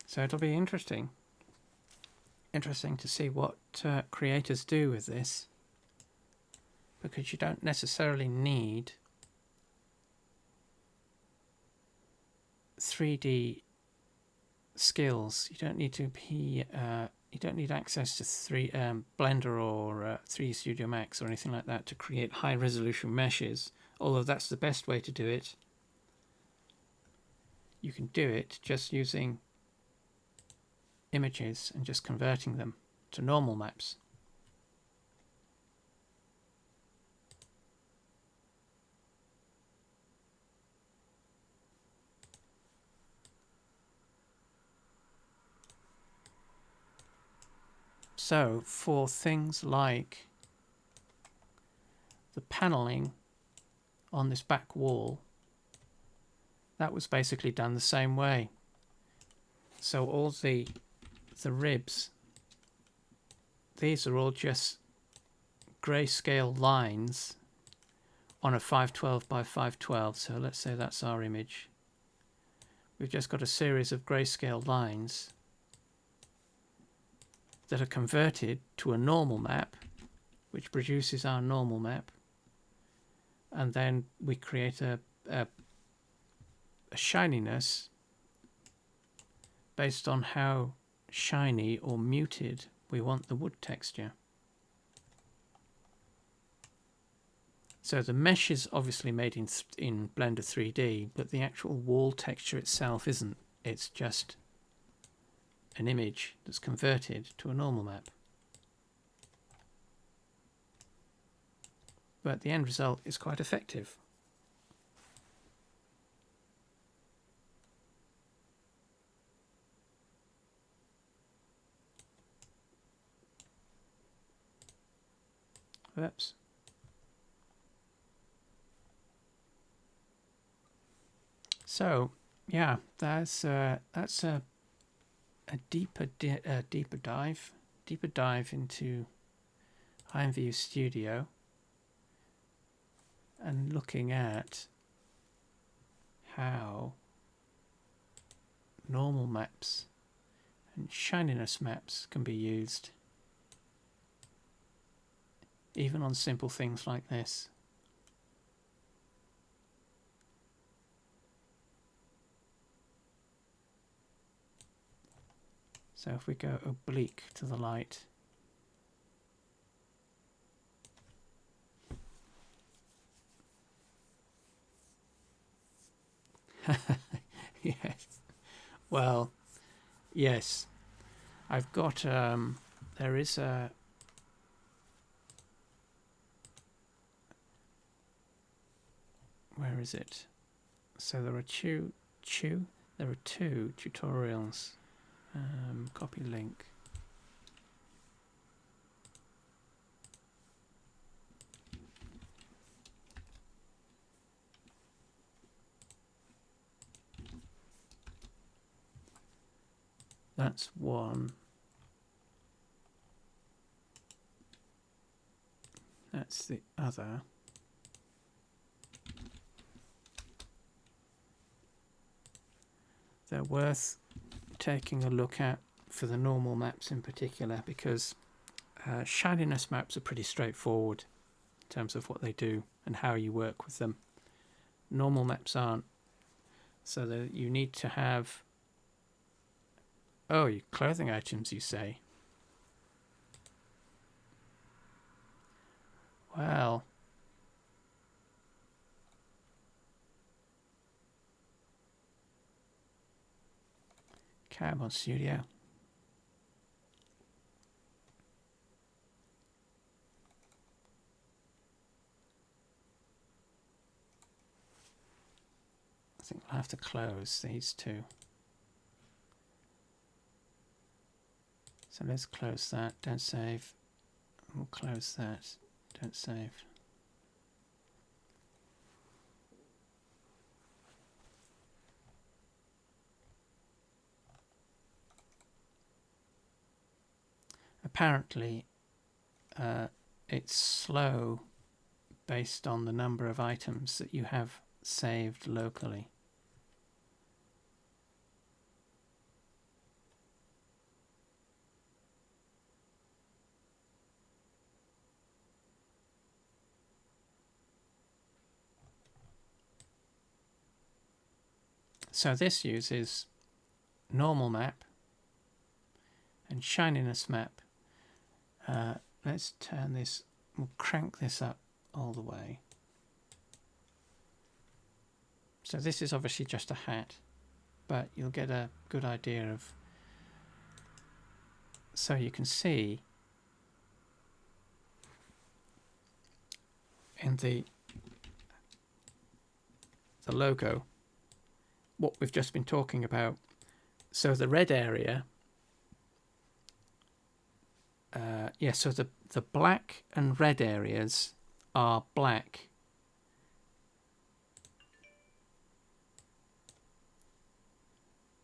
So it'll be interesting to see what creators do with this, because you don't necessarily need 3D skills. You don't need to be you don't need access to Blender or 3D Studio Max or anything like that to create high resolution meshes, although that's the best way to do it. You can do it just using images and just converting them to normal maps. So for things like the paneling on this back wall, that was basically done the same way. So all the ribs, these are all just grayscale lines on a 512 by 512. So let's say that's our image. We've just got a series of grayscale lines that are converted to a normal map, which produces our normal map, and then we create a shininess based on how shiny or muted we want the wood texture. So the mesh is obviously made in Blender 3D, but the actual wall texture itself isn't. It's just an image that's converted to a normal map. But the end result is quite effective. Oops. So yeah, that's a deeper dive into IMVU Studio and looking at how normal maps and shininess maps can be used even on simple things like this. So if we go oblique to the light, yes, well, yes, I've got there is a where is it? So there are two tutorials. Copy link. That's one. That's the other. They're worth taking a look at for the normal maps in particular, because shininess maps are pretty straightforward in terms of what they do and how you work with them. Normal maps aren't. So that you need to have, oh, your clothing items, you say? Well, Carbon Studio. I think we'll have to close these two. So let's close that, don't save. We'll close that, don't save. Apparently, it's slow based on the number of items that you have saved locally. So this uses normal map and shininess map. Let's turn this, we'll crank this up all the way. So this is obviously just a hat, but you'll get a good idea of So you can see in the logo what we've just been talking about. So the red area, so the black and red areas are black.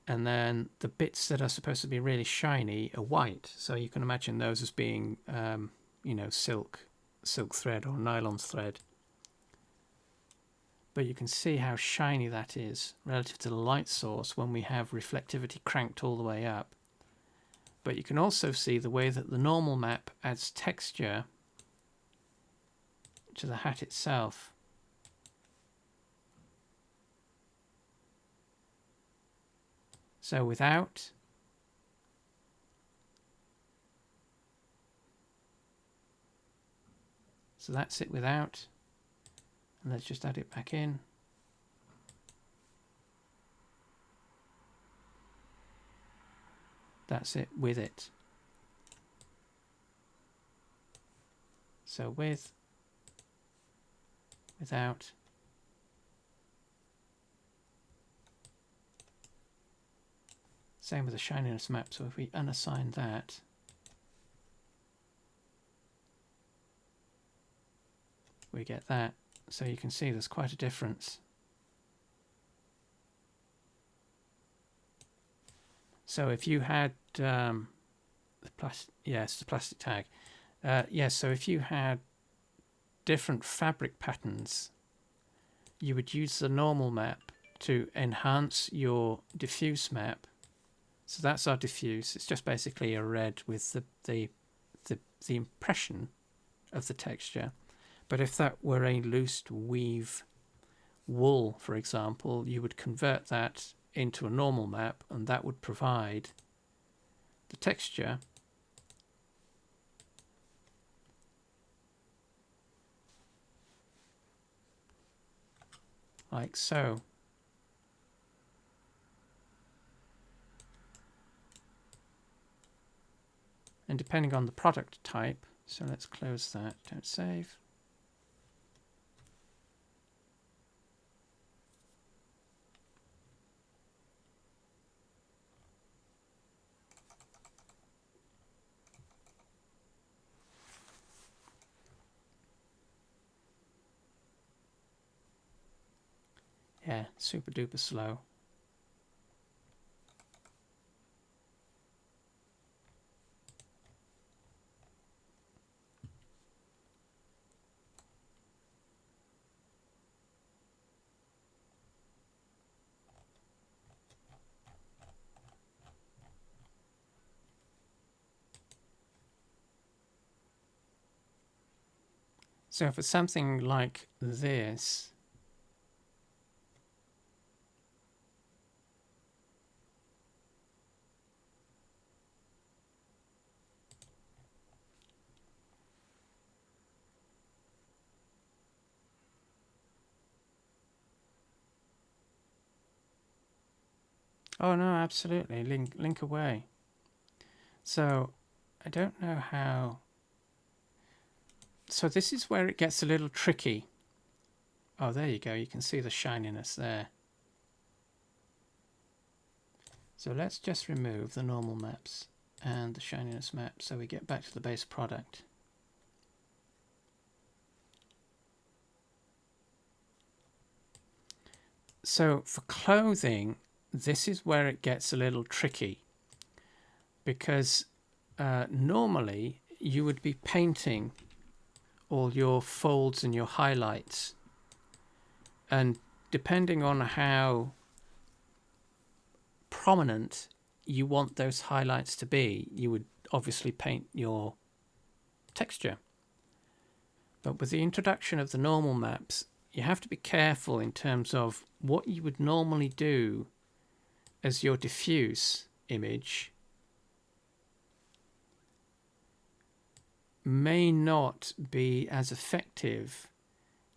And then the bits that are supposed to be really shiny are white. So you can imagine those as being, silk thread or nylon thread. But you can see how shiny that is relative to the light source when we have reflectivity cranked all the way up. But you can also see the way that the normal map adds texture to the hat itself. So without, so that's it without, and let's just add it back in. That's it with it. So with, without, same with the shininess map. So if we unassign that, we get that. So you can see there's quite a difference. So if you had the plastic tag. So if you had different fabric patterns, you would use the normal map to enhance your diffuse map. So that's our diffuse. It's just basically a red with the impression of the texture. But if that were a loose weave wool, for example, you would convert that into a normal map, and that would provide the texture like so. And depending on the product type, so let's close that, don't save. Yeah, super duper slow. So for something like this, oh no, absolutely, link away. So I don't know how. So this is where it gets a little tricky. Oh, there you go. You can see the shininess there. So let's just remove the normal maps and the shininess map so we get back to the base product. So for clothing, this is where it gets a little tricky, because normally you would be painting all your folds and your highlights, and depending on how prominent you want those highlights to be, you would obviously paint your texture. But with the introduction of the normal maps, you have to be careful in terms of what you would normally do as your diffuse image may not be as effective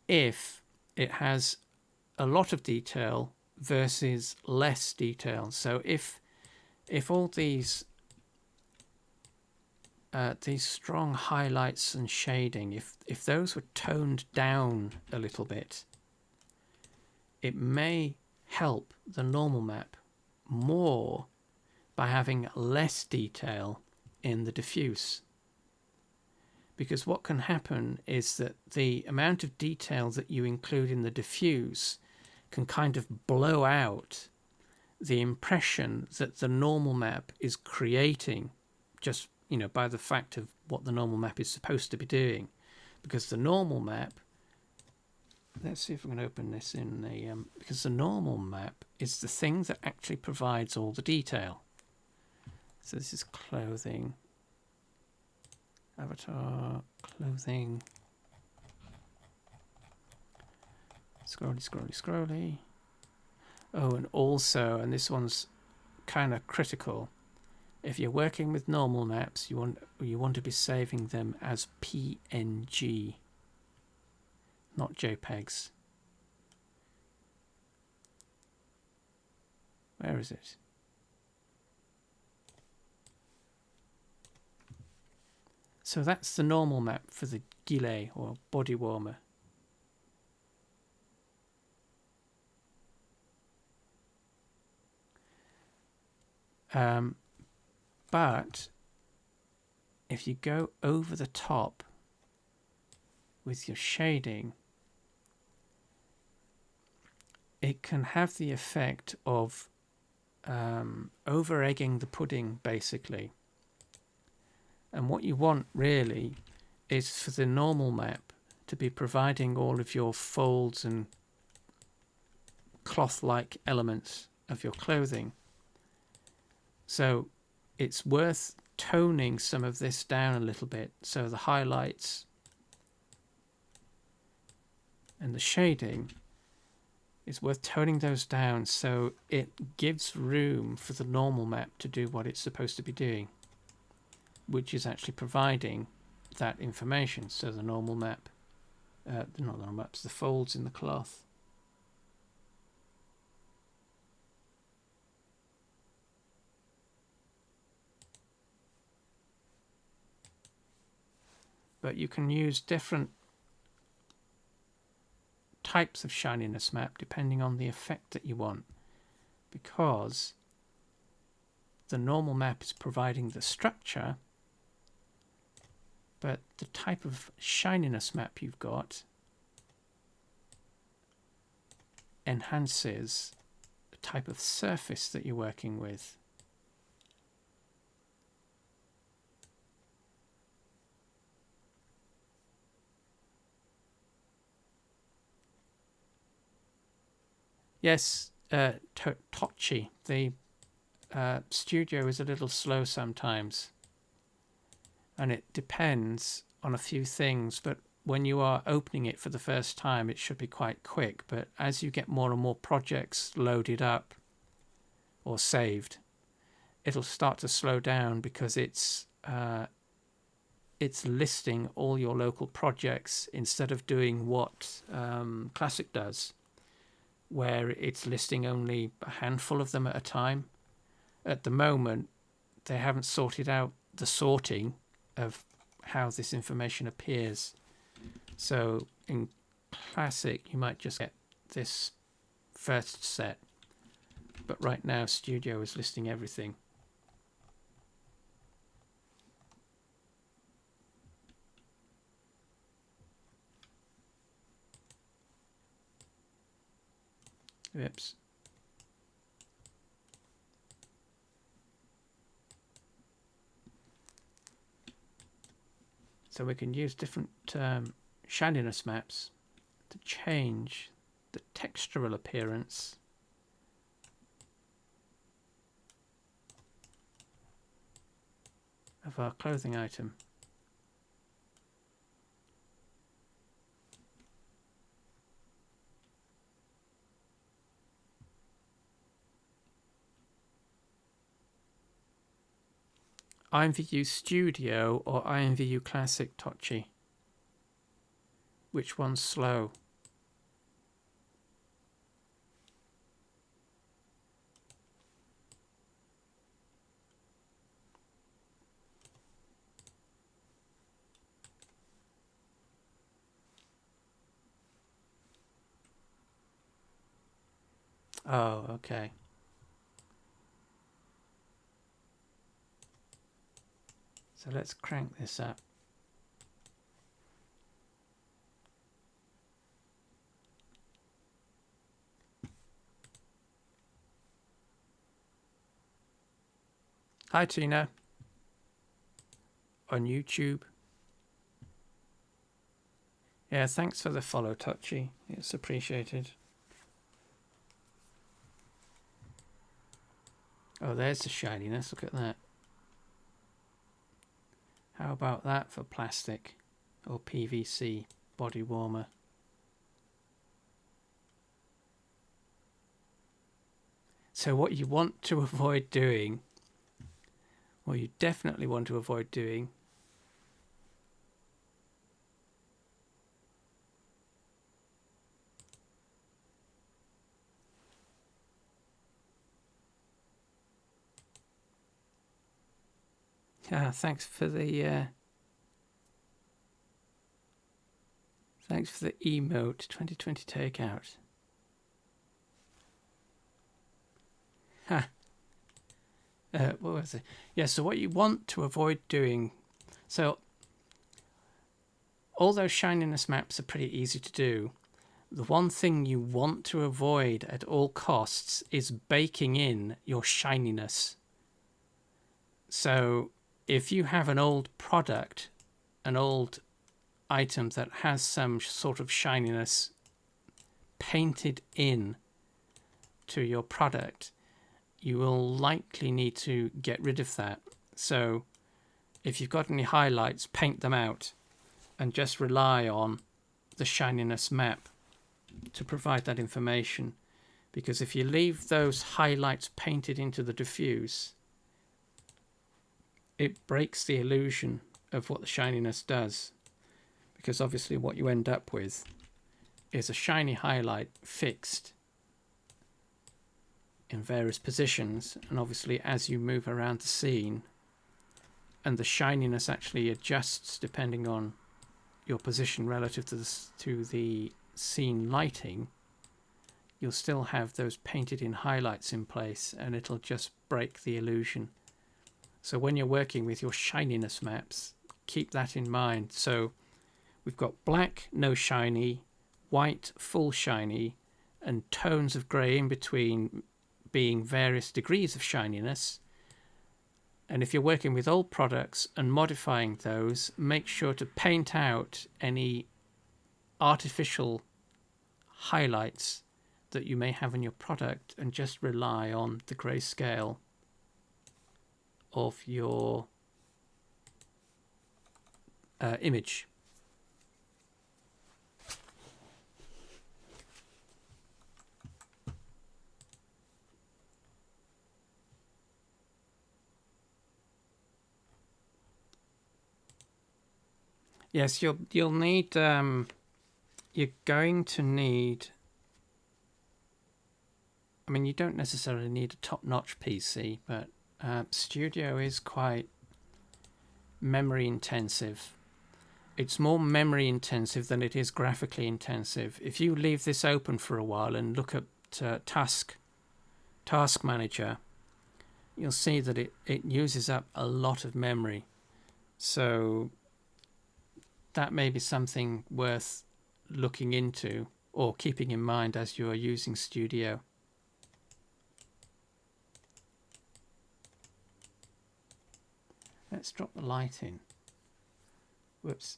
if it has a lot of detail versus less detail. So if all these these strong highlights and shading, if those were toned down a little bit, it may help the normal map more by having less detail in the diffuse. Because what can happen is that the amount of detail that you include in the diffuse can kind of blow out the impression that the normal map is creating, just, you know, by the fact of what the normal map is supposed to be doing. Because the normal map, let's see if we can open this in a because the normal map is the thing that actually provides all the detail. So this is clothing, avatar, clothing, scrolly. Oh, and also, and this one's kind of critical, if you're working with normal maps, you want to be saving them as PNG, not JPEGs. Where is it? So that's the normal map for the gilet or body warmer. But if you go over the top with your shading, it can have the effect of over-egging the pudding, basically. And what you want really is for the normal map to be providing all of your folds and cloth-like elements of your clothing. So it's worth toning some of this down a little bit. So the highlights and the shading, it's worth toning those down so it gives room for the normal map to do what it's supposed to be doing, which is actually providing that information. So the normal map, not the normal maps, the folds in the cloth. But you can use different types of shininess map depending on the effect that you want, because the normal map is providing the structure, but the type of shininess map you've got enhances the type of surface that you're working with. Yes, Tochi, the studio is a little slow sometimes, and it depends on a few things, but when you are opening it for the first time it should be quite quick, but as you get more and more projects loaded up or saved, it'll start to slow down because it's listing all your local projects instead of doing what Classic does, where it's listing only a handful of them at a time. At the moment, they haven't sorted out the sorting of how this information appears. So in Classic, you might just get this first set. But right now, Studio is listing everything. Oops. So we can use different shininess maps to change the textural appearance of our clothing item. IMVU Studio or IMVU Classic, Tochi? Which one's slow? Oh, okay. So let's crank this up. Hi, Tina. On YouTube. Yeah, thanks for the follow, Touchy. It's appreciated. Oh, there's the shininess. Look at that. How about that for plastic or PVC body warmer? So what you want to avoid doing, what you definitely want to avoid doing, thanks for the emote 2020 takeout. Ha. What was it? Yeah, so what you want to avoid doing, so all those shininess maps are pretty easy to do. The one thing you want to avoid at all costs is baking in your shininess. So if you have an old product, an old item that has some sort of shininess painted in to your product, you will likely need to get rid of that. So if you've got any highlights, paint them out and just rely on the shininess map to provide that information. Because if you leave those highlights painted into the diffuse, it breaks the illusion of what the shininess does. Because obviously what you end up with is a shiny highlight fixed in various positions, and obviously as you move around the scene, and the shininess actually adjusts depending on your position relative to the scene lighting, you'll still have those painted in highlights in place, and it'll just break the illusion. So when you're working with your shininess maps, keep that in mind. So we've got black, no shiny, white, full shiny, and tones of grey in between being various degrees of shininess. And if you're working with old products and modifying those, make sure to paint out any artificial highlights that you may have in your product and just rely on the grayscale of your image. Yes, you'll need you're going to need, I mean, you don't necessarily need a top-notch PC, but Studio is quite memory intensive. It's more memory intensive than it is graphically intensive. If you leave this open for a while and look at Task Manager, you'll see that it uses up a lot of memory. So that may be something worth looking into or keeping in mind as you are using Studio. Let's drop the light in. Whoops.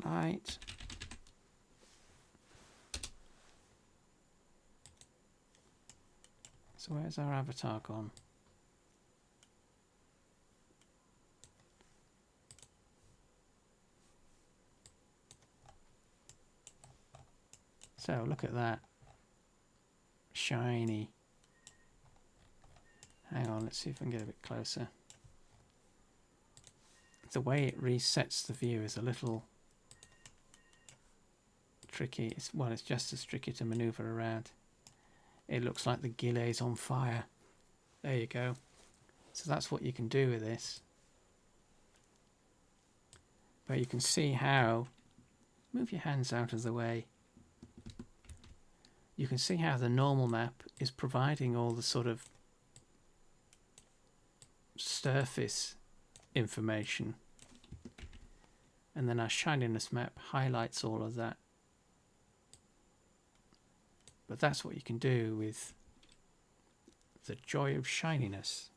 Light. So where's our avatar gone? So look at that. Shiny. Hang on, let's see if I can get a bit closer. The way it resets the view is a little tricky. It's just as tricky to maneuver around. It looks like the gillet's on fire. There you go. So that's what you can do with this. But you can see how move your hands out of the way. You can see how the normal map is providing all the sort of surface information, and then our shininess map highlights all of that. But that's what you can do with the joy of shininess.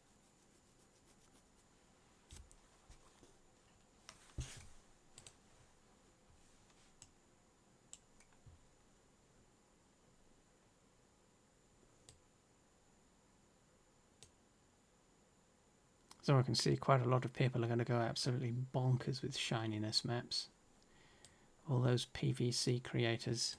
So I can see quite a lot of people are going to go absolutely bonkers with shininess maps. All those PVC creators.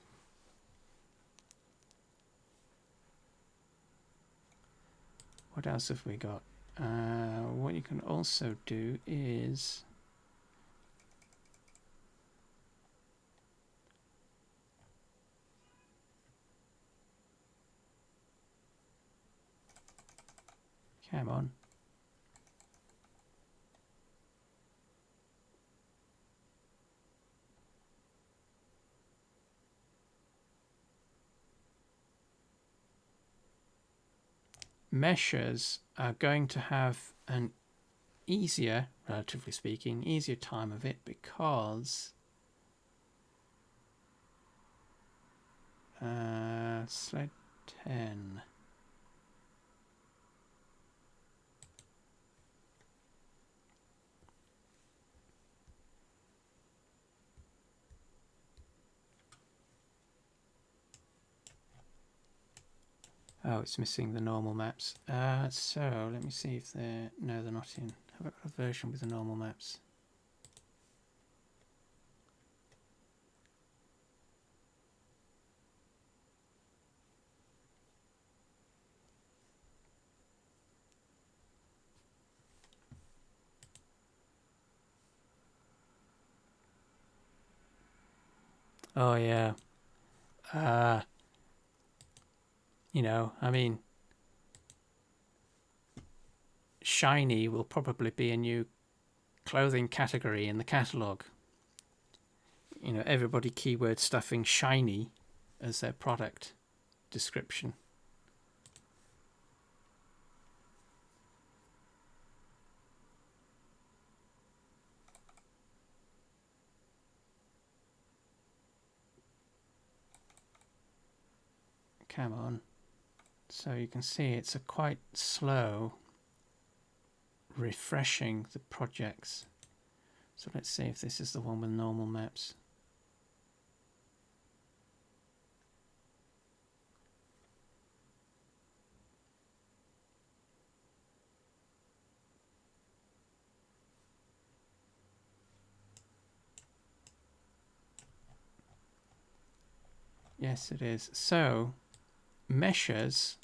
What else have we got? What you can also do is come on. Meshes are going to have an easier, relatively speaking, easier time of it because slide 10. Oh, it's missing the normal maps. So let me see if they're... No, they're not in. Have I got a version with the normal maps? Oh, yeah. You know, I mean, shiny will probably be a new clothing category in the catalogue. You know, everybody keyword stuffing shiny as their product description. Come on. So you can see it's a quite slow refreshing the projects. So let's see if this is the one with normal maps. Yes, it is. So meshes,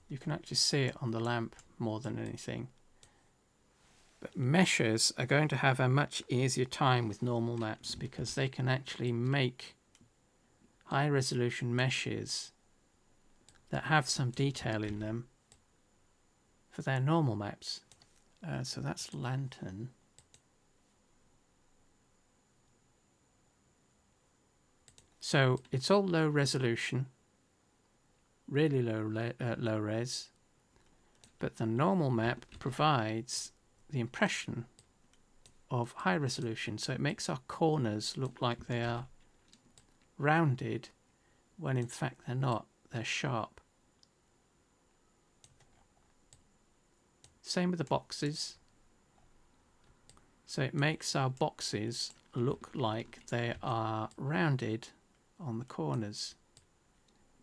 you can actually see it on the lamp more than anything. But meshes are going to have a much easier time with normal maps because they can actually make high resolution meshes that have some detail in them for their normal maps. So that's lantern. So it's all low resolution, really low res, but the normal map provides the impression of high resolution, so it makes our corners look like they are rounded when in fact they're not, they're sharp. Same with the boxes, so it makes our boxes look like they are rounded on the corners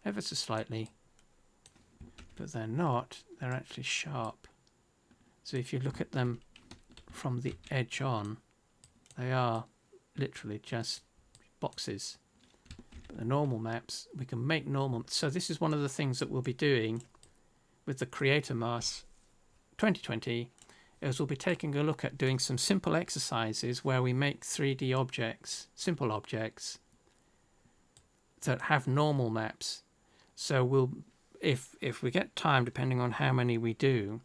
ever so slightly, but they're not, they're actually sharp. So if you look at them from the edge on, they are literally just boxes. But the normal maps, we can make normal. So this is one of the things that we'll be doing with the Pre-Creatormas 2020, is we'll be taking a look at doing some simple exercises where we make 3D objects, simple objects, that have normal maps. So we'll, if we get time, depending on how many we do,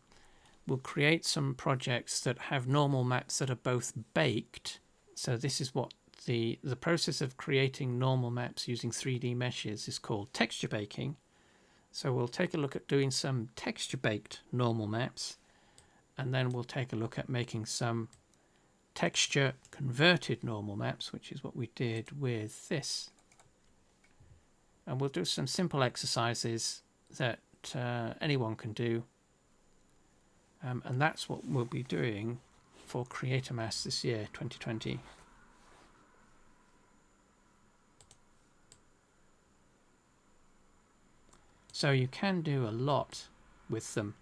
we'll create some projects that have normal maps that are both baked. So this is what the process of creating normal maps using 3D meshes is called texture baking. So we'll take a look at doing some texture baked normal maps, and then we'll take a look at making some texture converted normal maps, which is what we did with this. And we'll do some simple exercises that anyone can do, and that's what we'll be doing for Creatormas this year, 2020. So you can do a lot with them.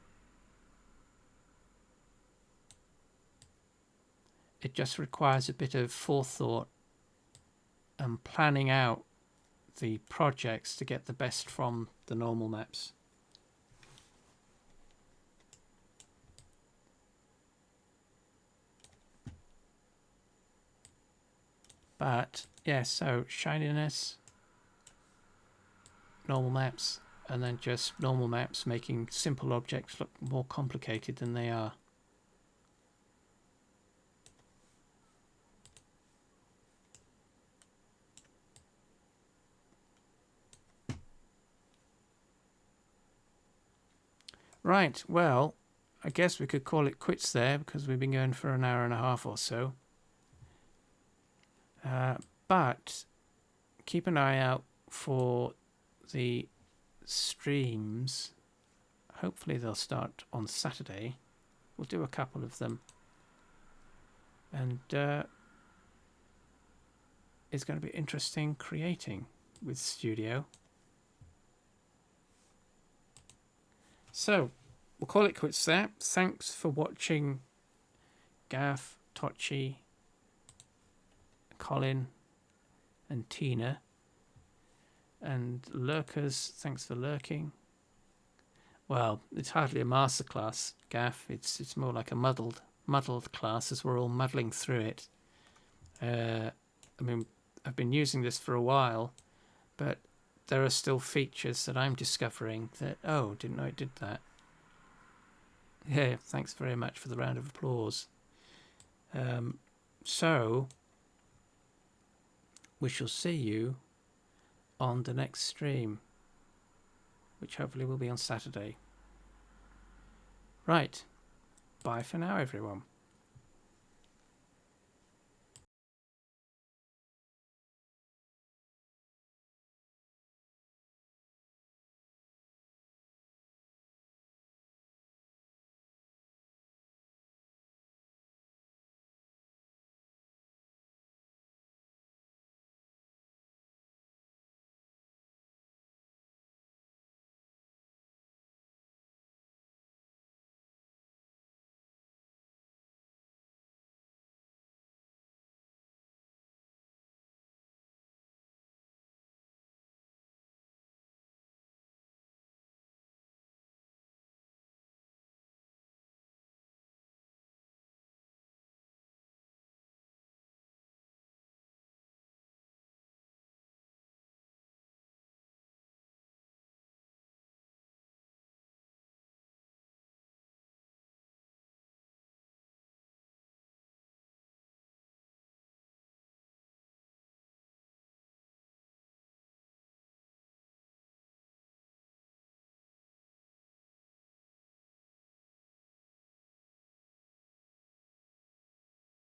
It just requires a bit of forethought and planning out the projects to get the best from the normal maps. But yeah, so shininess, normal maps, and then just normal maps making simple objects look more complicated than they are. Right, well, I guess we could call it quits there because we've been going for an hour and a half or so. But keep an eye out for the streams. Hopefully they'll start on Saturday. We'll do a couple of them. And it's going to be interesting creating with Studio. So we'll call it quits there. Thanks for watching, Gaff, Tochi, Colin and Tina, and lurkers, thanks for lurking. Well, it's hardly a masterclass, Gaff. It's more like a muddled class as we're all muddling through it. I mean, I've been using this for a while, but there are still features that I'm discovering that, oh, didn't know it did that. Yeah, thanks very much for the round of applause. So we shall see you on the next stream, which hopefully will be on Saturday. Right. Bye for now, everyone.